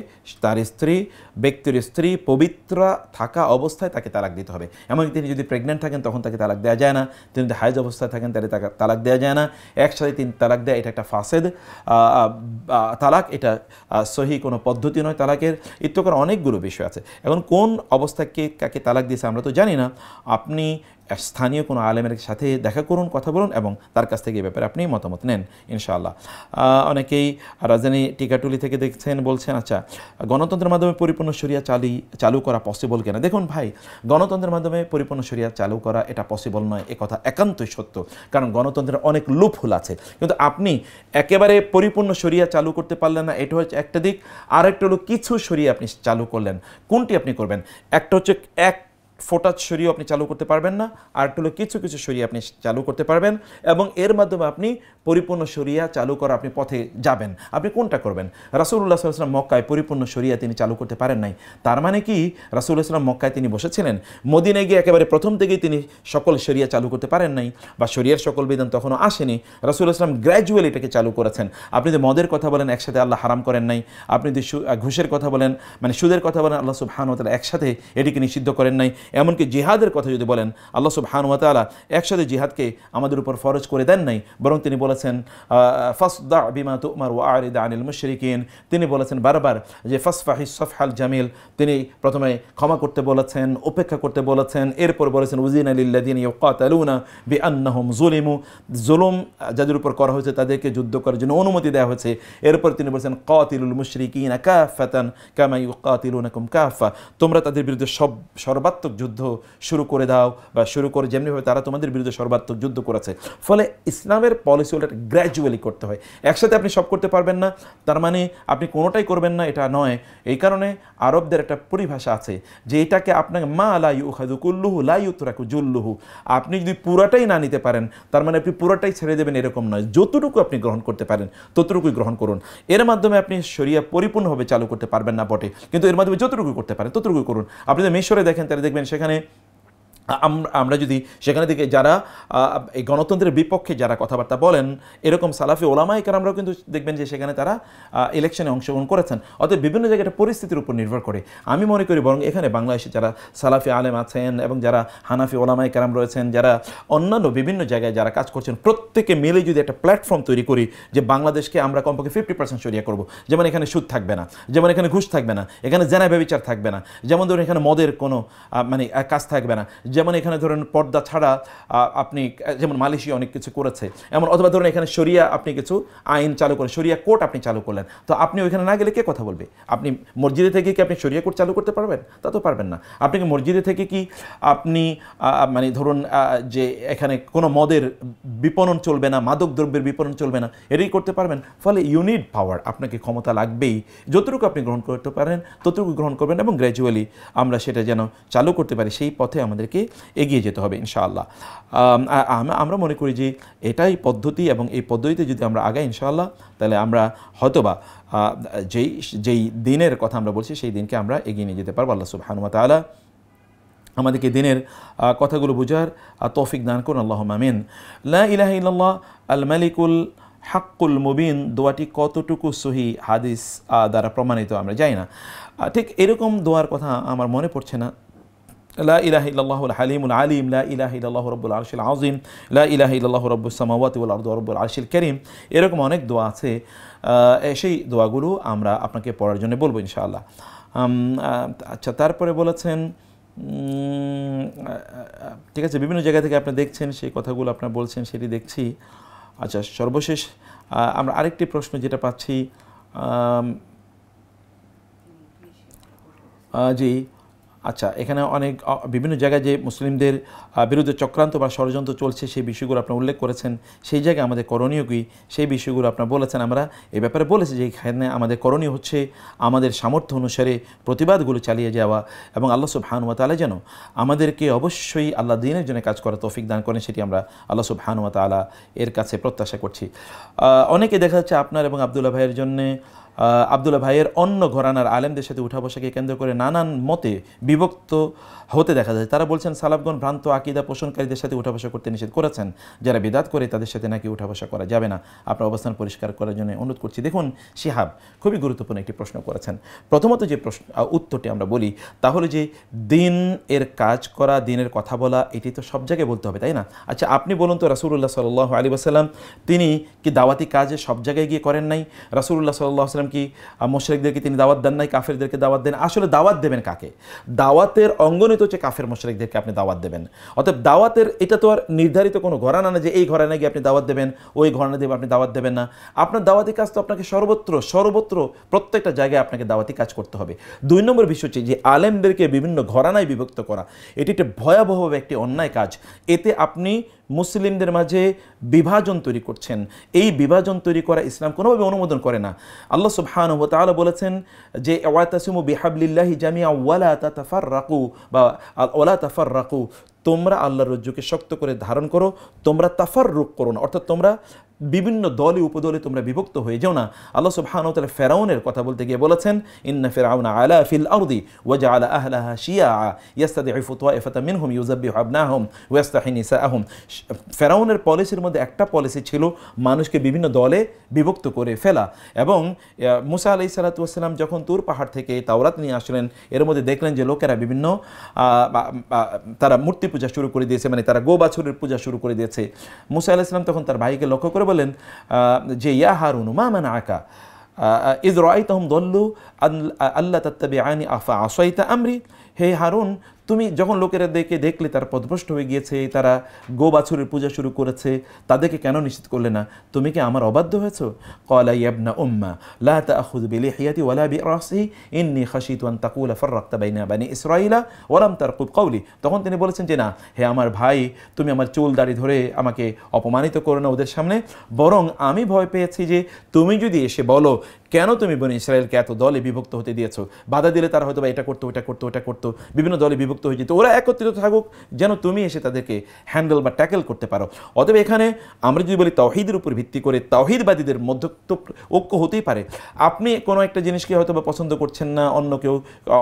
তার স্ত্রী, ব্যক্তির স্ত্রী পবিত্র থাকা অবস্থায় তাকে তালাক দিতে হবে। এমনকি তিনি যদি প্রেগনেন্ট থাকেন তখন তাকে তালাক দেওয়া যায় না, তিনি যদি হাইজ অবস্থায় থাকেন তাহলে তাকে তালাক দেওয়া যায় না। একসাথে 3 তালাক দেয়, এটা একটা ফাসেদ তালাক, এটা সহি কোনো পদ্ধতি নয় তালাকের। ইত্যকার অনেকগুলো বিষয় আছে। এখন কোন অবস্থায় কাকে তালাক দিয়েছে আমরা তো জানি না। আপনি স্থানীয় কোনো আলেমের সাথে দেখা করুন, কথা বলুন এবং তার কাছ থেকে এই ব্যাপারে আপনি মতামত নেন ইনশাআল্লাহ। অনেকেই রাজধানী টিকাটুলি থেকে দেখছেন, বলছেন আচ্ছা গণতন্ত্রের মাধ্যমে পরিপূর্ণ শরিয়া চালু করা পসিবল কিনা। দেখুন ভাই, গণতন্ত্রের মাধ্যমে পরিপূর্ণ শরিয়া চালু করা এটা পসিবল নয়, এ কথা একান্তই সত্য। কারণ গণতন্ত্রের অনেক লুপহোল আছে, কিন্তু আপনি একেবারে পরিপূর্ণ শরিয়া চালু করতে পারলেন না, এটা হচ্ছে একটা দিক। আর একটা হলো কিছু শরিয়া আপনি চালু করলেন, কোনটি আপনি করবেন? একটা হচ্ছে এক ফোটা শরিয়া আপনি চালু করতে পারবেন না, আর হলো কিছু কিছু শরিয়া আপনি চালু করতে পারবেন এবং এর মাধ্যমে আপনি পরিপূর্ণ শরিয়া চালু করা আপনি পথে যাবেন। আপনি কোনটা করবেন? রাসূলুল্লাহ সাল্লাল্লাহু আলাইহি ওয়াসাল্লাম মক্কায় পরিপূর্ণ শরিয়া তিনি চালু করতে পারেন নাই। তার মানে কি রাসূলুল্লাহ সাল্লাল্লাহু আলাইহি ওয়াসাল্লাম মক্কায় তিনি বসেছিলেন, মদিনায় গিয়ে একেবারে প্রথম থেকেই তিনি সকল শরিয়া চালু করতে পারেন নাই, বা শরিয়ার সকল বিধান তখনও আসেনি। রাসূলুল্লাহ সাল্লাল্লাহু আলাইহি ওয়াসাল্লাম গ্র্যাজুয়ালি এটাকে চালু করেছেন। আপনি যদি মদের কথা বলেন, একসাথে আল্লাহ হারাম করেন নাই। আপনি যদি ঘুষের কথা বলেন, মানে সুদের কথা বলেন, আল্লাহ সুবহানাহু ওয়া তাআলা একসাথে এটিকে নিষিদ্ধ করেন নাই। এমনকি জিহাদের কথা যদি বলেন, আল্লাহ সুবহানাহু ওয়া তাআলা একসাথে জিহাদকে আমাদের উপর ফরজ করে দেন নাই, বরং তিনি বলেছেন ফাসদা বিমা তুমার ওয়া আরিদ আনিল মুশরিকিন। তিনি বলেছেন বারবার যে ফাসফাহিস সফহাল জামিল, তিনি প্রথমে ক্ষমা করতে বলেছেন, উপেক্ষা করতে বলেছেন, এরপর বলেছেন উযিনা লিল্লাযিনা ইউকাতালুনা বিআন্নাহুম যুলিমু, জুলুম যাদের উপর করা হয়েছে তাদেরকে যুদ্ধ করার জন্য অনুমতি দেওয়া হয়েছে। এরপর তিনি বলেছেন কাতিলুল মুশরিকিনা কাফাতান কামা ইউকাতিলুনাকুম কাফা, তোমরা তাদের বিরুদ্ধে সর্বাত্মক যুদ্ধ শুরু করে দাও, বা শুরু করে যেমনিভাবে তারা তোমাদের বিরুদ্ধে সর্বাত্মক যুদ্ধ করেছে। ফলে ইসলামের পলিসি হলো গ্র্যাজুয়ালি করতে হয়, একসাথে আপনি সব করতে পারবেন না। তার মানে আপনি কোনোটাই করবেন না এটা নয়। এই কারণে আরবদের একটা পরিভাষা আছে যে এটাকে আপনাকে মা লা ইউখাযু কুল্লুহু লা ইউতরাকু জুল্লুহু, আপনি যদি পুরাটাই না নিতে পারেন তার মানে আপনি পুরাটাই ছেড়ে দেবেন এরকম নয়। যতটুকু আপনি গ্রহণ করতে পারেন ততটুকুই গ্রহণ করুন। এর মাধ্যমে আপনি শরিয়া পরিপূর্ণভাবে চালু করতে পারবেন না বটে, কিন্তু এর মাধ্যমে যতটুকু করতে পারেন ততটুকুই করুন। আপনি যদি মিশরে দেখেন তাহলে দেখবেন সেখানে আমরা যদি সেখানে থেকে যারা এই গণতন্ত্রের বিপক্ষে যারা কথাবার্তা বলেন, এরকম সালাফি ওলামায়ে কেরামরাও কিন্তু দেখবেন যে সেখানে তারা ইলেকশনে অংশগ্রহণ করেছেন। অতএব বিভিন্ন জায়গায় এটা পরিস্থিতির উপর নির্ভর করে। আমি মনে করি বরং এখানে বাংলাদেশে যারা সালাফি আলেম আছেন এবং যারা হানাফি ওলামায়ে কেরাম রয়েছেন, যারা অন্যান্য বিভিন্ন জায়গায় যারা কাজ করছেন, প্রত্যেকে মিলে যদি একটা প্ল্যাটফর্ম তৈরি করি যে বাংলাদেশকে আমরা কমপক্ষে 50% শরিয়া করব, যেমন এখানে সুদ থাকবে না, যেমন এখানে ঘুষ থাকবে না, এখানে জেনা ব্যভিচার থাকবে না, যেমন ধরুন এখানে মদের কোনো মানে কাজ থাকবে না, যেমন এখানে ধরেন পর্দা ছাড়া আপনি যেমন মালয়েশিয়া অনেক কিছু করেছে এমন, অথবা ধরুন এখানে শরিয়া আপনি কিছু আইন চালু করেন, শরিয়া কোর্ট আপনি চালু করলেন, তো আপনি ওইখানে না গেলে কে কথা বলবে? আপনি মসজিদে থেকে কি আপনি শরিয়া কোর্ট চালু করতে পারবেন? তা তো পারবেন না। আপনি কি মসজিদে থেকে কি আপনি মানে ধরুন যে এখানে কোনো মদের বিপণন চলবে না, মাদক দ্রব্যের বিপণন চলবে না, এটাই করতে পারবেন? ফলে ইউনিট পাওয়ার, আপনাকে ক্ষমতা লাগবেই। যতটুকু আপনি গ্রহণ করতে পারেন ততটুকু গ্রহণ করবেন এবং গ্র্যাজুয়ালি আমরা সেটা যেন চালু করতে পারি, সেই পথে আমাদেরকে এগিয়ে যেতে হবে ইনশাআল্লাহ। আমরা মনে করি যে এটাই পদ্ধতি, এবং এই পদ্ধতিতে যদি আমরা আগাই ইনশাআল্লাহ তাহলে আমরা হয়তোবা যেই দিনের কথা আমরা বলছি সেই দিনকে আমরা এগিয়ে নিয়ে যেতে পারবো। আল্লাহ সুবহানাহু ওয়া তাআলা আমাদেরকে দিনের কথাগুলো বোঝার তৌফিক দান করুন, আল্লাহুম্মা আমিন। লা ইলাহা ইল্লাল্লাহ আল মালিকুল হাক্কুল মুবিন দোয়াটি কতটুকু সহি হাদিস দ্বারা প্রমাণিত আমরা জানি না। ঠিক এরকম দোয়ার কথা আমার মনে পড়ছে না। লা ইলাহা ইল্লাল্লাহুল হালিমুল আলিম, লা ইলাহা ইল্লাল্লাহু রাব্বুল আরশিল আযীম, লা ইলাহা ইল্লাল্লাহু রাব্বুস সামাওয়াতি ওয়াল আরদি ওয়া রাব্বুল আরশিল কারীম, এরকম অনেক দোয়া আছে। সেই দোয়াগুলো আমরা আপনাকে পড়ার জন্য বলবো ইনশাআল্লাহ। আচ্ছা, তারপরে বলেছেন ঠিক আছে, বিভিন্ন জায়গা থেকে আপনি দেখছেন সেই কথাগুলো আপনারা বলছেন, সেটি দেখছি। আচ্ছা, সর্বশেষ আমরা আরেকটি প্রশ্ন যেটা পাচ্ছি, জি আচ্ছা, এখানে অনেক বিভিন্ন জায়গায় যে মুসলিমদের বিরুদ্ধে চক্রান্ত বা ষড়যন্ত্র চলছে সেই বিষয়গুলো আপনার উল্লেখ করেছেন। সেই জায়গায় আমাদের করণীয় কি সেই বিষয়গুলো আপনার বলেছেন। আমরা এই ব্যাপারে বলেছি যে এখানে আমাদের করণীয় হচ্ছে আমাদের সামর্থ্য অনুসারে প্রতিবাদগুলো চালিয়ে যাওয়া, এবং আল্লাহ সুবহানাহু ওয়া তাআলা যেন আমাদেরকে অবশ্যই আল্লাহ দ্বীনের জন্য কাজ করার তৌফিক দান করেন, সেটি আমরা আল্লাহ সুবহানাহু ওয়া তাআলা এর কাছে প্রত্যাশা করছি। অনেকে দেখা যাচ্ছে আপনার এবং আব্দুল্লাহ ভাইয়ের জন্যে আবদুল্লাহ ভাইয়ের অন্য ঘরানার আলেমদের সাথে উঠা বসাকে কেন্দ্র করে নানান মতে বিভক্ত হতে দেখা যায়। তারা বলছেন সালাফগণ ভ্রান্ত আকীদা পোষণকারীদের সাথে উঠা বসা করতে নিষেধ করেছেন, যারা বিদাত করে তাদের সাথে নাকি উঠা বসা করা যাবে না। আপনার অবস্থান পরিষ্কার করার জন্য অনুরোধ করছি। দেখুন শিহাব খুবই গুরুত্বপূর্ণ একটি প্রশ্ন করেছেন। প্রথমত যে উত্তরটি আমরা বলি তাহলে যে দিন এর কাজ করা, দিনের কথা বলা, এটি তো সব জায়গায় বলতে হবে, তাই না? আচ্ছা আপনি বলুন তো, রাসূলুল্লাহ সাল্লাল্লাহু আলাইহি ওয়াসাল্লাম তিনি কি দাওয়াতি কাজে সব জায়গায় গিয়ে করেন নাই? রাসূলুল্লাহ সাল্লাল্লাহু আলাইহি ওয়াসাল্লাম কি মুশরিকদেরকে তিনি দাওয়াত দেন নাই, কাফেরদেরকে দাওয়াত দেন? আসলে দাওয়াত দেবেন কাকে? দাওয়াতের অঙ্গনিত হচ্ছে কাফের মুশরিকদেরকে আপনি দাওয়াত দেবেন। অতএব দাওয়াতের এটা তো আর নির্ধারিত কোনো ঘরানা না যে এই ঘরানায় গিয়ে আপনি দাওয়াত দেবেন, ওই ঘরানা দিয়ে আপনি দাওয়াত দেবেন না। আপনার দাওয়াতি কাজ তো আপনাকে সর্বত্র প্রত্যেকটা জায়গায় আপনাকে দাওয়াতি কাজ করতে হবে। 2 নম্বর বিষয় হচ্ছে যে আলেমদেরকে বিভিন্ন ঘরানায় বিভক্ত করা, এটি একটা ভয়াবহ একটি অন্যায় কাজ। এতে আপনি মুসলিমদের মাঝে বিভাজন তৈরি করছেন। এই বিভাজন তৈরি করা ইসলাম কোনোভাবে অনুমোদন করে না। আল্লাহ সুবহানাহু ওয়া তাআলা বলেছেন যে ওয়াতাসিমু বিহাবলিল্লাহি জামিআ ওয়ালা তাতাফাররাকু বা ওয়ালা তাফাররাকু, তোমরা আল্লাহর রজ্জুকে শক্ত করে ধারণ করো, তোমরা তাফাররুক করো না, অর্থাৎ তোমরা বিভিন্ন দলে উপদলে তোমরা বিভক্ত হয়ে যাও না। আল্লাহ সুবহানাহু ওয়া তাআলা ফেরাউনের কথা বলতে গিয়ে বলেছেন ইন্না ফিরআউনা আলা ফিল আরদি ওয়া জাআলা আহলাহা শিয়া ইয়াস্তাদিফু তাওয়াইফাতাম মিনহুম ইউযাব্বিহু আবনাহুম ওয়া ইয়াস্তাহি নিসাআহুম। ফেরাউনের পলিসির মধ্যে একটা পলিসি ছিল মানুষকে বিভিন্ন দলে বিভক্ত করে ফেলা। এবং মুসা আলাইহিস সালাতু ওয়াস সালাম যখন তুর পাহাড় থেকে তাওরাত নিয়ে আসলেন, এর মধ্যে দেখলেন যে লোকেরা বিভিন্ন তারা মূর্তি পূজা শুরু করে দিয়েছে, মানে তারা গো বাছুরের পূজা শুরু করে দিয়েছে। মুসা আলাইহিস সালাম তখন তার ভাইকে লক্ষ্য করে বলেন যে ইয়া হারুন মা মানাআকা ইয রাআইতাহুম দাল্লু আল্লা তাত্তাবিআনি আফা আসাইতা আমরি। হে হারুন, তুমি যখন লোকেরা দেখলে তারা পথভ্রষ্ট হয়ে গিয়েছে, তারা গো বাছুরের পূজা শুরু করেছে, তাদেরকে কেন নিষেধ করলে না? তুমি কি আমার অবাধ্য হয়েছো? ক্বালা ইয়া ইবনা উম্মা লা তাআখুয বিলিহিয়াতি ওয়ালা বিরাসি ইন্নী খাশিতু আন তাকুলা ফাররাকতা বাইনা বানি ইসরাঈলা ওয়া লাম তারকুব কওলি। তখন তিনি বলেছেন যে না, হে আমার ভাই, তুমি আমার চুল দাড়ি ধরে আমাকে অপমানিত করো না ওদের সামনে, বরং আমি ভয় পেয়েছি যে তুমি যদি এসে বলো কেন তুমি বনি ইসরায়েলকে এত দলে বিভক্ত হতে দিয়েছো, বাধা দিলে তারা হয়তো বা এটা করতো, ওটা করতো, ওটা করতো, বিভিন্ন দলে বিভক্ত হয়ে যেত, ওরা একত্রিত থাকুক, যেন তুমি এসে তাদেরকে হ্যান্ডেল বা ট্যাকেল করতে পারো। অতএব এখানে আমরা যদি বলি তাওহীদের উপর ভিত্তি করে তাওহীদবাদীদের মধ্যে তো ঐক্য হতেই পারে। আপনি কোনো একটা জিনিসকে হয়তো বা পছন্দ করছেন না,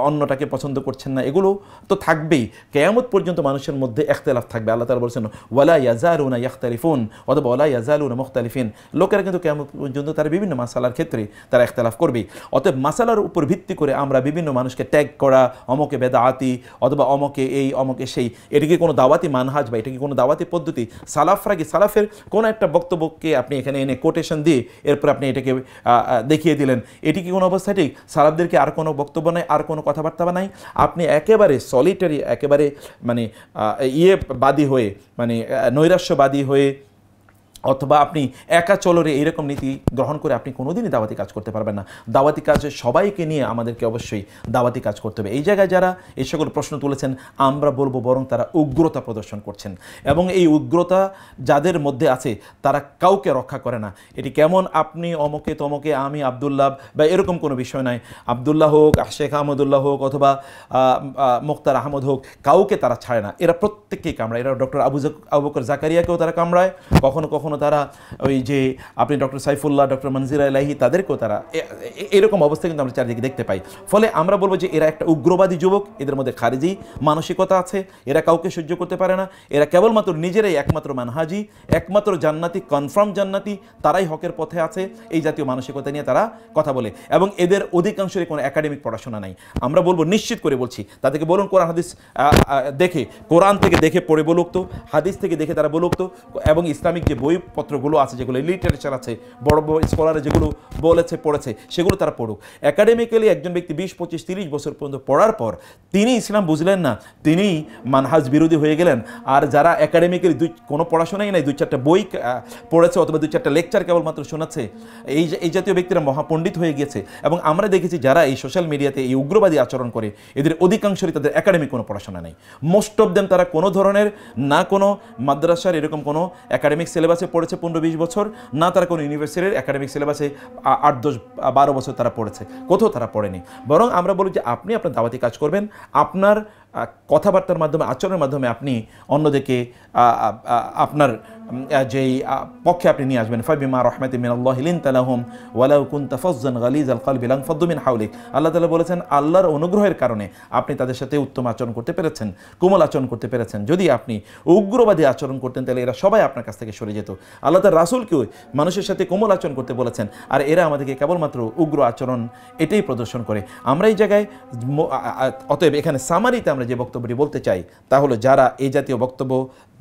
অন্যটাকে পছন্দ করছেন না, এগুলো তো থাকবেই। কিয়ামত পর্যন্ত মানুষের মধ্যে ইখতিলাফ থাকবে। আল্লাহ তাআলা বলেছেন ওয়ালা ইয়াজালুনা ইখতালিফুন অথবা ওয়ালা ইয়াজালুনা মুখতালিফিন। লোকেরা কিন্তু কিয়ামত পর্যন্ত তারা বিভিন্ন মাসালার ক্ষেত্রে তারা ইখতিলাফ করবে। অতএব মাসালার উপর ভিত্তি করে আমরা বিভিন্ন মানুষকে ট্যাগ করা, অমকে বেদাআতি অথবা অমকে এই অমকে সেই, এটা কি কোনো দাওয়াতি মানহাজ বা এটা কি কোনো দাওয়াতি পদ্ধতি? সালাফরা কি সালাফের কোনো একটা বক্তব্যকে আপনি এখানে এনে কোটেশন দিয়ে এরপর আপনি এটাকে দেখিয়ে দিলেন, এটি কি কোনো অবস্থা ঠিক? সালাফদেরকে আর কোনো বক্তব্য নাই, আর কোনো কথাবার্তা নাই, আপনি একেবারে সলিটারি, একেবারে মানে বাদী হয়ে, মানে নৈরাশ্যবাদী হয়ে অথবা আপনি একা চলরে এইরকম নীতি গ্রহণ করে আপনি কোনোদিনই দাওয়াতি কাজ করতে পারবেন না। দাওয়াতি কাজে সবাইকে নিয়ে আমাদেরকে অবশ্যই দাওয়াতি কাজ করতে হবে। এই জায়গায় যারা এই সকল প্রশ্ন তুলেছেন আমরা বলবো বরং তারা উগ্রতা প্রদর্শন করছেন, এবং এই উগ্রতা যাদের মধ্যে আছে তারা কাউকে রক্ষা করে না। এটি কেমন আপনি অমকে তমকে, আমি আবদুল্লাহ বা এরকম কোনো বিষয় নাই, আবদুল্লাহ হোক, শেখ আহমদুল্লাহ হোক অথবা মুখতার আহমদ হোক, কাউকে তারা ছাড়ে না। এরা প্রত্যেককেই কামড়ায়। এরা ডক্টর আবু বকর জাকারিয়াকেও তারা কামড়ায়, কখনো কখনো তারা ওই যে আপনি ডক্টর সাইফুল্লাহ, ডক্টর মনজির আলাহি, তাদেরকেও তারা এরকম অবস্থা কিন্তু আমরা চারিদিকে দেখতে পাই। ফলে আমরা বলবো যে এরা একটা উগ্রবাদী যুবক, এদের মধ্যে খারিজি মানসিকতা আছে, এরা কাউকে সহ্য করতে পারে না, এরা কেবলমাত্র নিজেরাই একমাত্র মানহাজি, একমাত্র জান্নাতি, কনফার্ম জান্নাতি, তারাই হকের পথে আছে, এই জাতীয় মানসিকতা নিয়ে তারা কথা বলে, এবং এদের অধিকাংশের কোনো একাডেমিক পড়াশোনা নাই। আমরা বলবো, নিশ্চিত করে বলছি, তাদেরকে বলুন কোরআন হাদিস দেখে, কোরআন থেকে দেখে পড়ে বলুক তো, হাদিস থেকে দেখে তারা বলুক তো, এবং ইসলামিক যে বইপত্রগুলো আছে, যেগুলো লিটারেচার আছে, বড় বড় স্কলারে যেগুলো বলেছে পড়েছে, সেগুলো তারা পড়ুক। একাডেমিক্যালি একজন ব্যক্তি 20, 25, 30 বছর পর্যন্ত পড়ার পর তিনি ইসলাম বুঝলেন না, তিনি মানহাজ বিরোধী হয়ে গেলেন। আর যারা একাডেমিক্যালি কোনো পড়াশোনাই নাই, 2-4টা বই পড়েছে অথবা 2-4টা লেকচার কেবলমাত্র শোনাচ্ছে, এই জাতীয় ব্যক্তিরা মহাপণ্ডিত হয়ে গিয়েছে। এবং আমরা দেখেছি যারা এই সোশ্যাল মিডিয়াতে এই উগ্রবাদী আচরণ করে, এদের অধিকাংশই তাদের একাডেমিক কোনো পড়াশোনা নেই। মোস্ট অফ দেম তারা কোনো ধরনের না কোনো মাদ্রাসার এরকম কোনো একাডেমিক সিলেবাসে পড়েছে 15-20 বছর, না তারা কোনো ইউনিভার্সিটির একাডেমিক সিলেবাসে 8-10-12 বছর তারা পড়েছে, কোথাও তারা পড়েনি। বরং আমরা বলি যে আপনি আপনার দাওয়াতি কাজ করবেন, আপনার কথাবার্তার মাধ্যমে, আচরণের মাধ্যমে আপনি অন্যদেরকে আপনার যেই পক্ষে আপনি নিয়ে আসবেন। ফাবিমা রাহমাতিন মিনাল্লাহি লিনতা লাহুম ওয়ালাউ কুনতা ফাজ্জান গালিজাল কলবি লানফাদ্দু মিন হাওলিক। আল্লাহ তাআলা বলেছেন আল্লাহর অনুগ্রহের কারণে আপনি তাদের সাথে উত্তম আচরণ করতে পেরেছেন, কোমল আচরণ করতে পেরেছেন। যদি আপনি উগ্রবাদী আচরণ করতেন তাহলে এরা সবাই আপনার কাছ থেকে সরে যেত। আল্লাহ তার রাসূলকেও মানুষের সাথে কোমল আচরণ করতে বলেছেন, আর এরা আমাদেরকে কেবলমাত্র উগ্র আচরণ এটাই প্রদর্শন করে। আমরা এই জায়গায় অতএব এখানে সামারিতে আমরা যে বক্তব্যটি বলতে চাই তা হলো, যারা এই জাতীয় বক্তব্য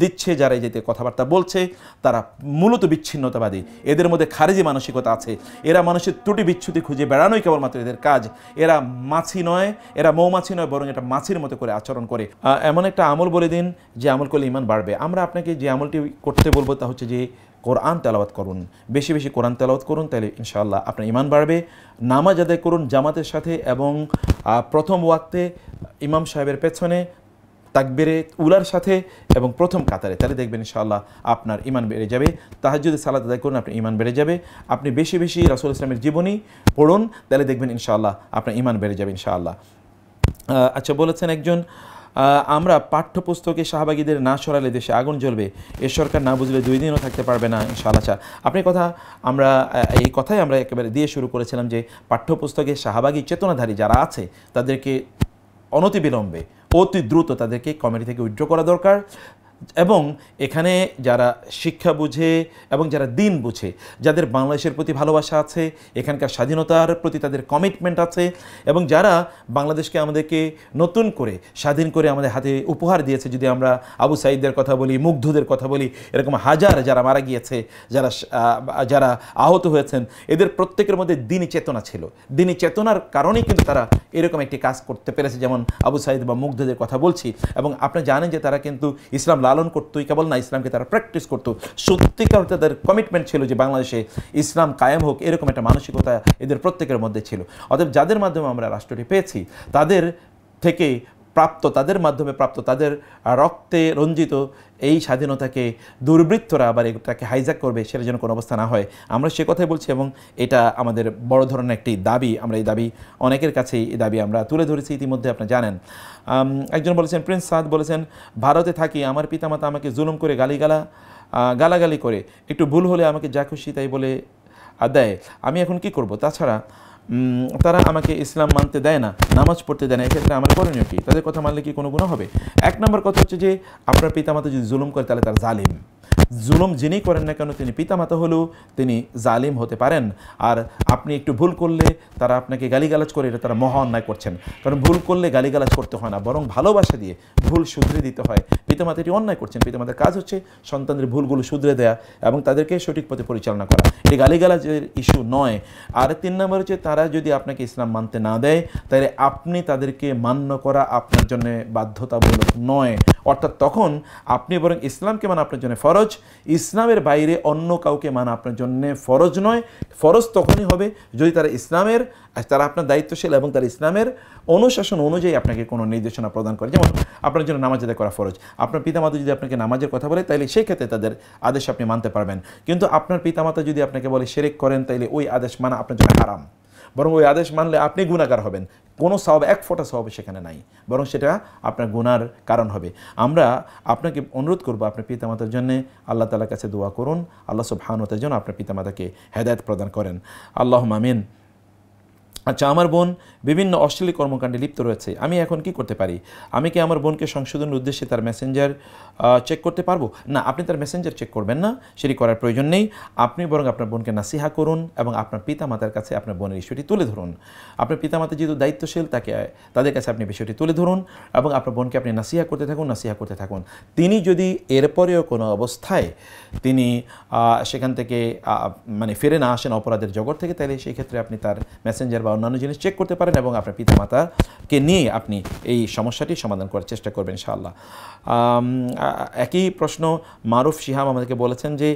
দিচ্ছে, যারা এই জাতীয় কথাবার্তা বলছে, তারা মূলত বিচ্ছিন্নতাবাদী। এদের মধ্যে খারেজি মানসিকতা আছে। এরা মানুষের ত্রুটি বিচ্ছুতি খুঁজে বেড়ানোই কেবলমাত্র এদের কাজ। এরা মাছি নয়, এরা মৌমাছি নয়, বরং এটা মাছির মতো করে আচরণ করে। এমন একটা আমল বলে দিন যে আমল করলে ঈমান বাড়বে। আমরা আপনাকে যে আমলটি করতে বলবো তা হচ্ছে যে কোরআন তেলাওয়াত করুন, বেশি বেশি কোরআন তেলাওয়াত করুন, তাহলে ইনশাআল্লাহ আপনার ঈমান বাড়বে। নামাজ আদায় করুন জামাতের সাথে, এবং প্রথম ওয়াক্তে ইমাম সাহেবের পেছনে তাকবীরে উলার সাথে এবং প্রথম কাতারে, তাহলে দেখবেন ইনশাআল্লাহ আপনার ঈমান বেড়ে যাবে। তাহাজ্জুদে সালাত আদায় করুন, আপনার ঈমান বেড়ে যাবে। আপনি বেশি বেশি রাসূল ইসলামের জীবনী পড়ুন, তাহলে দেখবেন ইনশাআল্লাহ আপনার ঈমান বেড়ে যাবে ইনশাআল্লাহ। আচ্ছা, বলেছেন একজন, আমরা পাঠ্যপুস্তকে শাহবাগীদের না সরালে দেশে আগুন জ্বলবে, এ সরকার না বুঝলে 2 দিনও থাকতে পারবে না ইনশাআল্লাহ। আপনি কথা আমরা এই কথাই আমরা একেবারে দিয়ে শুরু করেছিলাম যে পাঠ্যপুস্তকে শাহবাগী চেতনাধারী যারা আছে তাদেরকে অনতিবিলম্বে, অতি দ্রুত তাদেরকে কমিটি থেকে উইথড্র করা দরকার। এবং এখানে যারা শিক্ষা বুঝে এবং যারা দিন বুঝে, যাদের বাংলাদেশের প্রতি ভালোবাসা আছে, এখানকার স্বাধীনতার প্রতি তাদের কমিটমেন্ট আছে, এবং যারা বাংলাদেশকে আমাদেরকে নতুন করে স্বাধীন করে আমাদের হাতে উপহার দিয়েছে, যদি আমরা আবু সাঈদের কথা বলি, মুগ্ধদের কথা বলি, এরকম হাজার যারা মারা গিয়েছে, যারা আহত হয়েছেন, এদের প্রত্যেকের মধ্যে দিনী চেতনা ছিল। দিনী চেতনার কারণেই কিন্তু তারা এরকম একটি কাজ করতে পেরেছে, যেমন আবু সাঈদ বা মুগ্ধদের কথা বলছি। এবং আপনি জানেন যে তারা কিন্তু ইসলাম লালন করতোই কেবল না, ইসলামকে তারা প্র্যাকটিস করতো। সত্যিকার তাদের কমিটমেন্ট ছিল যে বাংলাদেশে ইসলাম কায়েম হোক, এরকম একটা মানসিকতা এদের প্রত্যেকের মধ্যে ছিল। অতএব যাদের মাধ্যমে আমরা রাষ্ট্রটি পেয়েছি, তাদের থেকে প্রাপ্ত, তাদের মাধ্যমে প্রাপ্ত, তাদের রক্তে রঞ্জিত এই স্বাধীনতাকে দুর্বৃত্তরা আবার এটাকে হাইজ্যাক করবে, সেটা যেন কোনো অবস্থা না হয়, আমরা সে কথাই বলছি। এবং এটা আমাদের বড় ধরনের একটি দাবি। আমরা এই দাবি অনেকের কাছেই এই দাবি আমরা তুলে ধরেছি ইতিমধ্যে, আপনি জানেন। একজন বলেছেন, প্রিন্স সাদ বলেছেন, ভারতে থাকি, আমার পিতামাতা আমাকে জুলুম করে গালাগালি করে, একটু ভুল হলে আমাকে যা খুশি তাই বলে দেয়, আমি এখন কি করব? তাছাড়া তারা আমাকে ইসলাম মানতে দেয় না, নামাজ পড়তে দেয় না, এক্ষেত্রে আমার করণীয় কি? তাদের কথা মানলে কি কোনো গুনাহ হবে? এক নম্বর কথা হচ্ছে যে আপনার পিতামাতা যদি জুলুম করে তাহলে তার জালিম। জুলুম যিনি করেন না কেন তিনি পিতামাতা হলেও তিনি জালিম হতে পারেন। আর আপনি একটু ভুল করলে তারা আপনাকে গালিগালাজ করে, এটা তারা মহা অন্যায় করছেন। কারণ ভুল করলে গালিগালাজ করতে হয় না, বরং ভালোবাসা দিয়ে ভুল শুধরে দিতে হয়। পিতামাতা এটি অন্যায় করছেন। পিতামাতার কাজ হচ্ছে সন্তানদের ভুলগুলো শুধরে দেয়া এবং তাদেরকে সঠিক পথে পরিচালনা করা। এই গালিগালাজের ইস্যু নয়। আর 3 নম্বর হচ্ছে, তারা যদি আপনাকে ইসলাম মানতে না দেয়, তাহলে আপনি তাদেরকে মান্য করা আপনার জন্য বাধ্যতামূলক নয়। অর্থাৎ তখন আপনি বরং ইসলামকে মানা আপনার জন্য ফরজ, ইসলামের বাইরে অন্য কাউকে মানা আপনার জন্য ফরজ নয়। ফরজ তখনই হবে যদি তারা আপনার দায়িত্বশীল এবং তার ইসলামের অনুশাসন অনুযায়ী আপনাকে কোনো নির্দেশনা প্রদান করে। যেমন আপনার জন্য নামাজ আদায় করা ফরজ, আপনার পিতামাতা যদি আপনাকে নামাজের কথা বলে তাহলে সেই ক্ষেত্রে তাদের আদেশ আপনি মানতে পারবেন। কিন্তু আপনার পিতামাতা যদি আপনাকে বলে শিরক করেন, তাইলে ওই আদেশ মানা আপনার জন্য হারাম। বরং ওই আদেশ মানলে আপনি গুনাহগার হবেন। কোনো সওয়াব, এক ফোঁটা সওয়াব সেখানে নাই, বরং সেটা আপনার গুনার কারণ হবে। আমরা আপনাকে অনুরোধ করব, আপনার পিতামাতার জন্য আল্লাহ তাআলার কাছে দোয়া করুন, আল্লাহ সুবহানাহু ওয়া তাআলা যেন আপনার পিতামাতাকে হেদায়েত প্রদান করেন। আল্লাহুম্মা আমিন। আচ্ছা, আমার বোন বিভিন্ন অশ্লীল কর্মকাণ্ডে লিপ্ত রয়েছে, আমি এখন কি করতে পারি? আমি কি আমার বোনকে সংশোধনের উদ্দেশ্যে তার মেসেঞ্জার চেক করতে পারবো? না, আপনি তার মেসেঞ্জার চেক করবেন না, সেটি করার প্রয়োজন নেই। আপনি বরং আপনার বোনকে নাসিহা করুন এবং আপনার পিতামাতার কাছে আপনার বোনের ইস্যুটি তুলে ধরুন। আপনার পিতামাতা যেহেতু দায়িত্বশীল, তাদের কাছে আপনি বিষয়টি তুলে ধরুন এবং আপনার বোনকে আপনি নাসিহা করতে থাকুন। তিনি যদি এরপরেও কোনো অবস্থায় তিনি সেখান থেকে মানে ফিরে না আসেন অপরাধের জগৎ থেকে, তাহলে সেই ক্ষেত্রে আপনি তার মেসেঞ্জার বা অন্যান্য জিনিস চেক করতে পারেন এবং আপনার পিতামাতাকে নিয়ে আপনি এই সমস্যাটি সমাধান করার চেষ্টা করবেন ইনশাআল্লাহ। একই প্রশ্ন মারুফ শিহাব আমাদেরকে বলেছেন যে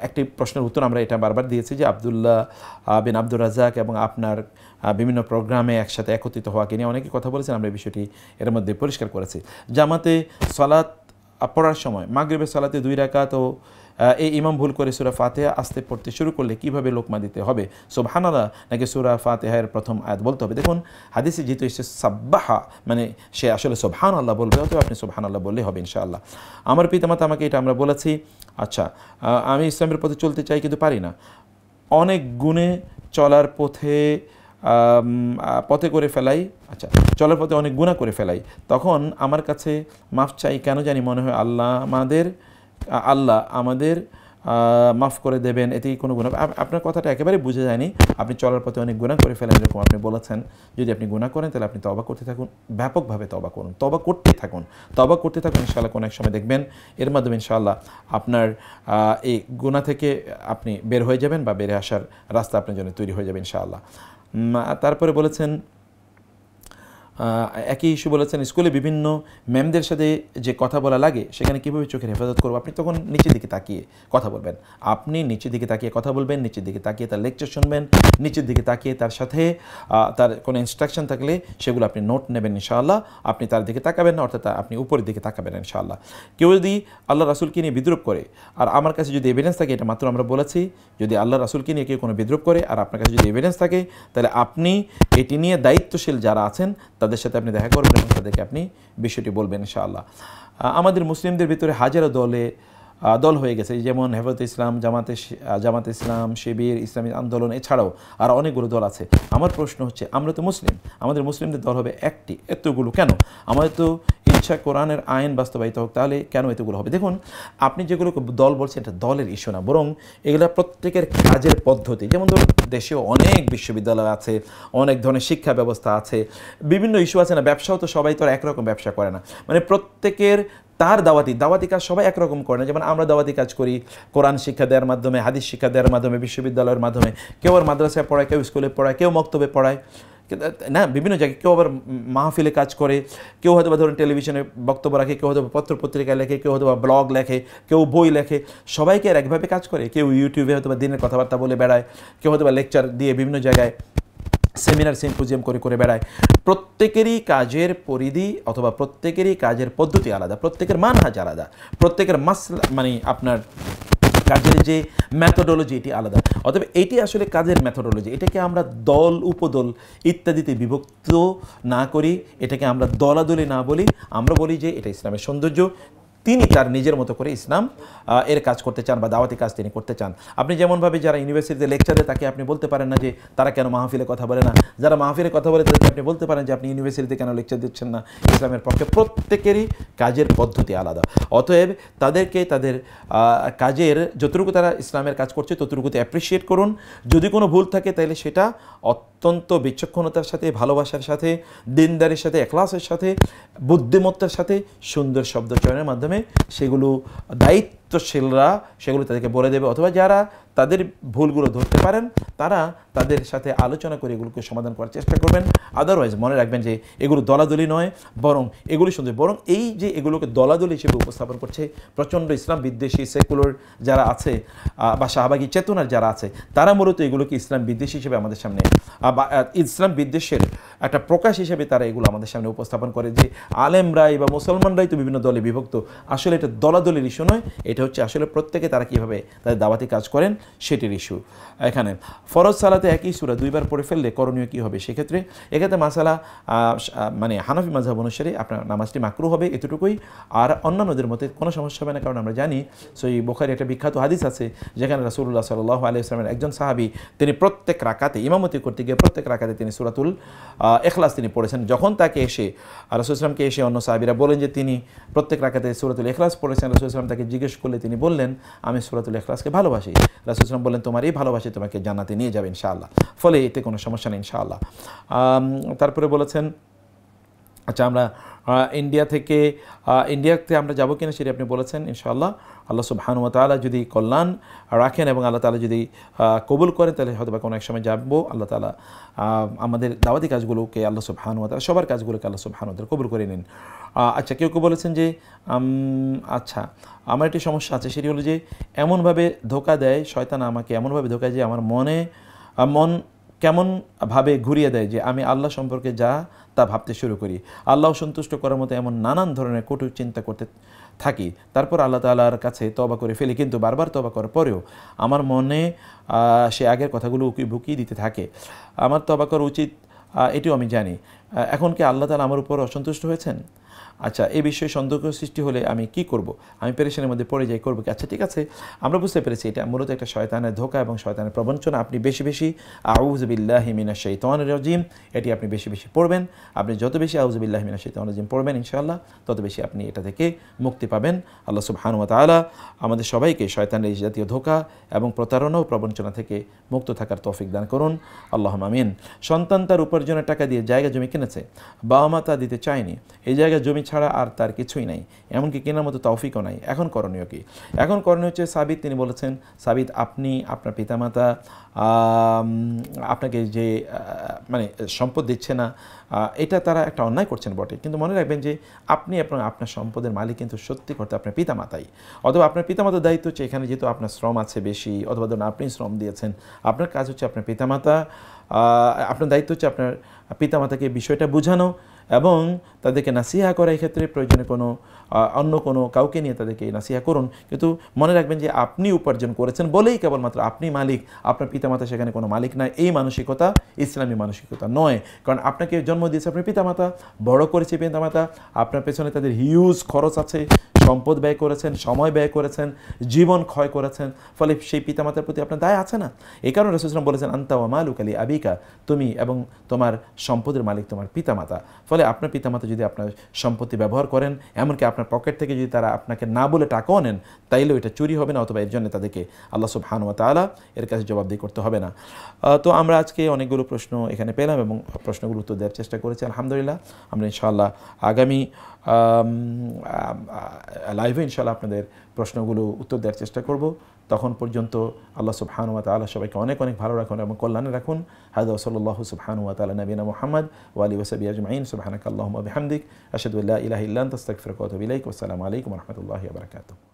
একটি প্রশ্নের উত্তর আমরা এটা বারবার দিয়েছি যে আব্দুল্লাহ বিন আব্দুর রাজ্জাক এবং আপনার বিভিন্ন প্রোগ্রামে একসাথে একত্রিত হওয়াকে নিয়ে অনেকেই কথা বলেছেন, আমরা এই বিষয়টি এর মধ্যে পরিষ্কার করেছি। জামাতে সালাত পড়ার সময় মাগরিবের সালাতে 2 রাকাত ও এই ইমাম ভুল করে সূরা ফাতিহা আস্তে পড়তে শুরু করলে কিভাবে লোকমা দিতে হবে, সুবহানাল্লাহ নাকি সূরা ফাতিহার প্রথম আয়াত বলতে হবে? দেখুন হাদিসে যেহেতু এসে সাব্বাহা মানে সে আসলে সুবহানাল্লাহ বলবে, অথবা আপনি সুবহানাল্লাহ বললেই হবে ইনশাআল্লাহ। আমার পিতামাতা আমাকে এটা আমরা বলেছি। আচ্ছা, আমি ইসলামের পথে চলতে চাই কিন্তু পারি না, অনেক গুণে চলার পথে করে ফেলাই, আচ্ছা চলার পথে অনেক গুনাহ করে ফেলাই, তখন আমার কাছে মাফ চাই, কেন জানি মনে হয় আল্লাহ আমাদের মাফ করে দেবেন, এতেই কোনো গুনাহ। আপনার কথাটা একেবারে বুঝে যায়নি, আপনি চলার পথে অনেক গুনাহ করে ফেলেন এরকম আপনি বলেছেন। যদি আপনি গুনাহ করেন তাহলে আপনি তওবা করতে থাকুন, ব্যাপকভাবে তওবা করুন, তওবা করতে থাকুন ইনশাআল্লাহ। কোনো এক সময় দেখবেন এর মাধ্যমে ইনশাআল্লাহ আপনার এই গুনাহ থেকে আপনি বের হয়ে যাবেন, বা বের আসার রাস্তা আপনার জন্য তৈরি হয়ে যাবে ইনশাআল্লাহ। তারপরে বলেছেন একই ইস্যু বলেছেন, স্কুলে বিভিন্ন ম্যামদের সাথে যে কথা বলা লাগে সেখানে কীভাবে চোখের হেফাজত করবো? আপনি তখন নিচের দিকে তাকিয়ে কথা বলবেন, আপনি নিচের দিকে তাকিয়ে কথা বলবেন, নিচের দিকে তাকিয়ে তার লেকচার শুনবেন, নিচের দিকে তাকিয়ে তার সাথে তার কোনো ইনস্ট্রাকশন থাকলে সেগুলো আপনি নোট নেবেন ইনশাআল্লাহ। আপনি তার দিকে তাকাবেন না, অর্থাৎ আপনি উপরের দিকে তাকাবেন ইনশাআল্লাহ। কেউ যদি আল্লাহ রাসূলকে নিয়ে বিদ্রুপ করে, আর আমার কাছে যদি এভিডেন্স থাকে, এটা মাত্র আমরা বলেছি, যদি আল্লাহ রাসূলকে নিয়ে কেউ কোনো বিদ্রুপ করে আর আপনার কাছে যদি এভিডেন্স থাকে, তাহলে আপনি এটি নিয়ে দায়িত্বশীল যারা আছেন তাদের সাথে আপনি দেখা করবেন এবং তাদেরকে আপনি বিষয়টি বলবেন ইনশাআল্লাহ। আমাদের মুসলিমদের ভিতরে হাজারো দল হয়ে গেছে, যেমন হেফাজতে ইসলাম, জামাতে ইসলাম, শিবির, ইসলামী আন্দোলন, এছাড়াও আর অনেকগুলো দল আছে। আমার প্রশ্ন হচ্ছে, আমরা তো মুসলিম, আমাদের মুসলিমদের দল হবে একটি, এতগুলো কেন? আমাদের তো ইচ্ছা কোরআনের আইন বাস্তবায়িত হোক, তাহলে কেন এতগুলো হবে? দেখুন, আপনি যেগুলো দল বলছেন এটা দলের ইস্যু না, বরং এগুলো প্রত্যেকের কাজের পদ্ধতি। যেমন ধরুন দেশেও অনেক বিশ্ববিদ্যালয় আছে, অনেক ধরনের শিক্ষা ব্যবস্থা আছে, বিভিন্ন ইস্যু আছে না, ব্যবসাও তো সবাই তো একরকম ব্যবসা করে না, মানে প্রত্যেকের তার দাওয়াতি কাজ সবাই একরকম করে না। যেমন আমরা দাওয়াতি কাজ করি কোরআন শিক্ষা দেওয়ার মাধ্যমে, হাদিস শিক্ষা দেওয়ার মাধ্যমে, বিশ্ববিদ্যালয়ের মাধ্যমে, কেউ আর মাদ্রাসায় পড়ায়, কেউ স্কুলে পড়ায়, কেউ মক্তবে পড়ায় না, বিভিন্ন জায়গায়, কেউ আবার মাহফিলে কাজ করে, কেউ হয়তো বা ধরুন টেলিভিশনে বক্তব্য রাখে, কেউ হয়তো পত্র পত্রিকায় লেখে, কেউ হয়তো বা ব্লগ লেখে, কেউ বই লেখে, সবাইকে আর একভাবে কাজ করে। কেউ ইউটিউবে হয়তো বা দিনের কথাবার্তা বলে বেড়ায়, কেউ হয়তো বা লেকচার দিয়ে বিভিন্ন জায়গায় সেমিনার সিম্পোজিয়াম করে বেড়ায়। প্রত্যেকেরই কাজের পরিধি অথবা প্রত্যেকেরই কাজের পদ্ধতি আলাদা, প্রত্যেকের মানহাজ আলাদা, প্রত্যেকের মানে আপনার কাজের যে ম্যাথোডোলজি এটি আলাদা। অতএব এটি আসলে কাজের ম্যাথোডোলজি, এটাকে আমরা দল উপদল ইত্যাদিতে বিভক্ত না করি, এটাকে আমরা দলাদলি না বলি, আমরা বলি যে এটা ইসলামের সৌন্দর্য। তিনি তার নিজের মতো করে ইসলাম এর কাজ করতে চান বা দাওয়াতি কাজ তিনি করতে চান। আপনি যেমনভাবে যারা ইউনিভার্সিটিতে লেকচার দেয় তাকে আপনি বলতে পারেন না যে তারা কেন মাহফিলে কথা বলে না, যারা মাহফিলে কথা বলে তাদেরকে আপনি বলতে পারেন যে আপনি ইউনিভার্সিটিতে কেন লেকচার দিচ্ছেন না। ইসলামের পক্ষে প্রত্যেকেরই কাজের পদ্ধতি আলাদা, অতএব তাদেরকে তাদের কাজের যতটুকু তারা ইসলামের কাজ করছে ততটুকুতে অ্যাপ্রিসিয়েট করুন। যদি কোনো ভুল থাকে তাহলে সেটা অত্যন্ত বিচক্ষণতার সাথে, ভালোবাসার সাথে, দিনদারির সাথে, এখলাসের সাথে, বুদ্ধিমত্তার সাথে, সুন্দর শব্দ চয়নের মাধ্যমে সেগুলো দায়িত্বশীলরা সেগুলো তাদেরকে বলে দেবে, অথবা যারা তাদের ভুলগুলো ধরতে পারেন তারা তাদের সাথে আলোচনা করে এগুলোকে সমাধান করার চেষ্টা করবেন। আদারওয়াইজ মনে রাখবেন যে এগুলো দলাদলি নয়, বরং এগুলি সুন্দর, বরং এই যে এগুলোকে দলাদলি হিসেবে উপস্থাপন করছে প্রচণ্ড ইসলাম বিদ্বেষী সেকুলার যারা আছে বা শাহবাগী চেতনার যারা আছে, তারা মূলত এগুলোকে ইসলাম বিদ্বেষী হিসেবে আমাদের সামনে বা ইসলাম বিদ্বেষের একটা প্রকাশ হিসেবে তারা এগুলো আমাদের সামনে উপস্থাপন করে যে আলেমরাই বা মুসলমানরাই তো বিভিন্ন দলে বিভক্ত। আসলে এটা দলাদলির ইস্যু নয়, এটা হচ্ছে আসলে প্রত্যেকে তারা কীভাবে তাদের দাওয়াতি কাজ করেন সেটির ইস্যু। এখানে ফরজ সালাতে একই সূরা দুইবার পড়ে ফেললে করণীয় কী হবে? সেক্ষেত্রে এক্ষেত্রে মাসালা মানে হানাফি মাযহাব অনুসারে আপনার নামাজটি মাকরুহ হবে, এতটুকুই। আর অন্যান্যদের মতে কোনো সমস্যা হবে না, কারণ আমরা জানি সহিহ বুখারী একটা বিখ্যাত হাদিস আছে যেখানে রাসূলুল্লাহ সাল্লাল্লাহু আলাইহি ওয়াসাল্লামের একজন সাহাবী তিনি প্রত্যেক রাকাতে ইমামতি করতে গিয়ে প্রত্যেক রাকাতে তিনি সূরাতুল ইখলাস তিনি পড়েছেন। যখন তাকে এসে রাসূল সাল্লামকে এসে অন্য সাহাবীরা বলেন যে তিনি প্রত্যেক রাকাতে সূরাতুল ইখলাস পড়েছেন, রাসূল সাল্লাম তাকে জিজ্ঞেস করলে তিনি বললেন আমি সূরাতুল ইখলাসকে ভালোবাসি। রাসূল সাল্লাম বললেন তোমার এই ভালোবাসি তোমাকে জান্নাতে নিয়ে যাবে ইনশাআল্লাহ, ফলে এতে কোনো সমস্যা নেই ইনশাআল্লাহ। তারপরে বলেছেন আচ্ছা আমরা ইন্ডিয়াতে আমরা যাবো কিনা সেটি আপনি বলেছেন ইনশাআল্লাহ। আল্লাহ সুবহানাহু ওয়া তাআলা যদি কল্যাণ রাখেন এবং আল্লাহ তাআলা যদি কবুল করেন তাহলে হয়তো বা কোনো এক সময় যাবো। আল্লাহ তাআলা আমাদের দাওয়াতি কাজগুলোকে আল্লাহ সুবহানাহু ওয়া তাআলা সবার কাজগুলোকে আল্লাহ সুবহানাহু ওয়া তাআলা কবুল করে নিন। আচ্ছা কেউ বলেছেন যে আচ্ছা আমার একটি সমস্যা আছে, সেটি হলো যে এমনভাবে ধোঁকা দেয় শয়তান, আমাকে এমনভাবে ধোঁকা দেয় যে আমার মন কেমনভাবে ঘুরিয়ে দেয় যে আমি আল্লাহ সম্পর্কে যা তা ভাবতে শুরু করি, আল্লাহ সন্তুষ্ট করার মতো এমন নানান ধরনের কটু চিন্তা করতে থাকি, তারপর আল্লাহ তাআলার কাছে তওবা করে ফেলি, কিন্তু বারবার তওবা করার পরেও আমার মনে সে আগের কথাগুলো বুকিয়ে দিতে থাকে। আমার তওবা করা উচিত, এটিও আমি জানি। এখন কি আল্লাহ তাআলা আমার উপর অসন্তুষ্ট হয়েছেন? আচ্ছা, এই বিষয়ে সন্দেহ সৃষ্টি হলে আমি কি করব? আমি পেরেশানির মধ্যে পড়ে যাই, করব কি? আচ্ছা ঠিক আছে, আমরা বুঝতে পেরেছি এটা মূলত একটা শয়তানের ধোঁকা এবং শয়তানের প্রবঞ্চনা। আপনি বেশি বেশি আউযু বিল্লাহি মিনাশ শাইতানির রাজিম এটি আপনি বেশি বেশি পড়বেন। আপনি যত বেশি আউযু বিল্লাহি মিনাশ শাইতানির রাজিম পড়বেন ইনশাআল্লাহ, তত বেশি আপনি এটা থেকে মুক্তি পাবেন। আল্লাহ সুবহানাহু ওয়া তাআলা আমাদের সবাইকে শয়তানের এই জাতীয় ধোঁকা এবং প্রতারণা ও প্রবঞ্চনা থেকে মুক্ত থাকার তৌফিক দান করুন, আল্লাহুম্মা আমিন। সন্তান তার উপার্জনের টাকা দিয়ে জায়গা জমি কিনেছে, বাবা মা তা দিতে চায়নি, এই জায়গা জমি ছাড়া আর তার কিছুই নাই, এমনকি কেনার মতো তৌফিকও নাই। এখন করণীয় কি? এখন করণীয় হচ্ছে সাবিত তিনি বলেছেন, সাবিত আপনি আপনার পিতামাতা আপনাকে যে মানে সম্পদ দিচ্ছে না, এটা তারা একটা অন্যায় করছেন বটে, কিন্তু মনে রাখবেন যে আপনি আপনার সম্পদের মালিক কিন্তু সত্যি করতে আপনার পিতামাতাই। অথবা আপনার পিতামাতার দায়িত্ব হচ্ছে এখানে যেহেতু আপনার শ্রম আছে বেশি, অথবা ধরুন আপনি শ্রম দিয়েছেন, আপনার কাজ হচ্ছে আপনার পিতামাতা, আপনার দায়িত্ব হচ্ছে আপনার পিতামাতাকে বিষয়টা বোঝানো এবং তাদেরকে নাসিহা করা। এই ক্ষেত্রে প্রয়োজনে অন্য কোনো কাউকে নিয়ে তাদেরকে নাসিহা করুন, কিন্তু মনে রাখবেন যে আপনি উপার্জন করেছেন বলেই কেবলমাত্র আপনি মালিক, আপনার পিতামাতা সেখানে কোনো মালিক নয়। এই মানসিকতা ইসলামী মানসিকতা নয়, কারণ আপনাকে জন্ম দিয়েছে আপনার পিতামাতা, বড় করেছে পিতামাতা, আপনার পেছনে তাদের হিউজ খরচ আছে, সম্পদ ব্যয় করেছেন, সময় ব্যয় করেছেন, জীবন ক্ষয় করেছেন, ফলে সেই পিতামাতার প্রতি আপনার দায় আছে না? এই কারণে রাসূল সাল্লাল্লাহু আলাইহি ওয়াসাল্লাম বলেছেন আনতা ওয়া মালুকা লি আবিকা, তুমি এবং তোমার সম্পদের মালিক তোমার পিতামাতা। ফলে আপনার পিতামাতা যদি আপনার সম্পত্তি ব্যবহার করেন, এমনকি আপনার পকেট থেকে যদি তারা আপনাকে না বলে টাকাও নেন, তাইলেও এটা চুরি হবে না, অথবা এর জন্য তাদেরকে আল্লাহ সুবহানাহু ওয়া তাআলা এর কাছে জবাবদিহি করতে হবে না। তো আমরা আজকে অনেকগুলো প্রশ্ন এখানে পেলাম এবং প্রশ্নগুলো উত্তর দেওয়ার চেষ্টা করেছি আলহামদুলিল্লাহ। আমরা ইনশাআল্লাহ আগামী লাইভে ইনশাআল্লাহ আপনাদের প্রশ্নগুলো উত্তর দেওয়ার চেষ্টা করব। তখন পর্যন্ত আল্লাহ সুবহানাহু ওয়া তাআলা সবাইকে অনেক অনেক ভালো রাখুন এবং কল্যাণে রাখুন। হাযা ওয়া সাল্লাল্লাহু সুবহানাহু ওয়া তাআলা নবিনা মুহাম্মদ ওয়া আলিহি ওয়া সাহবিহি আজমাইন। সুবহানাকা আল্লাহুম্মা ওয়া বিহামদিক আশহাদু আল্লা ইলাহা ইল্লা আনতা আস্তাগফিরুকা ওয়া আতুবু ইলাইক। ওয়া আসসালামু আলাইকুম ওয়া রাহমাতুল্লাহি ওয়া বারাকাতুহু।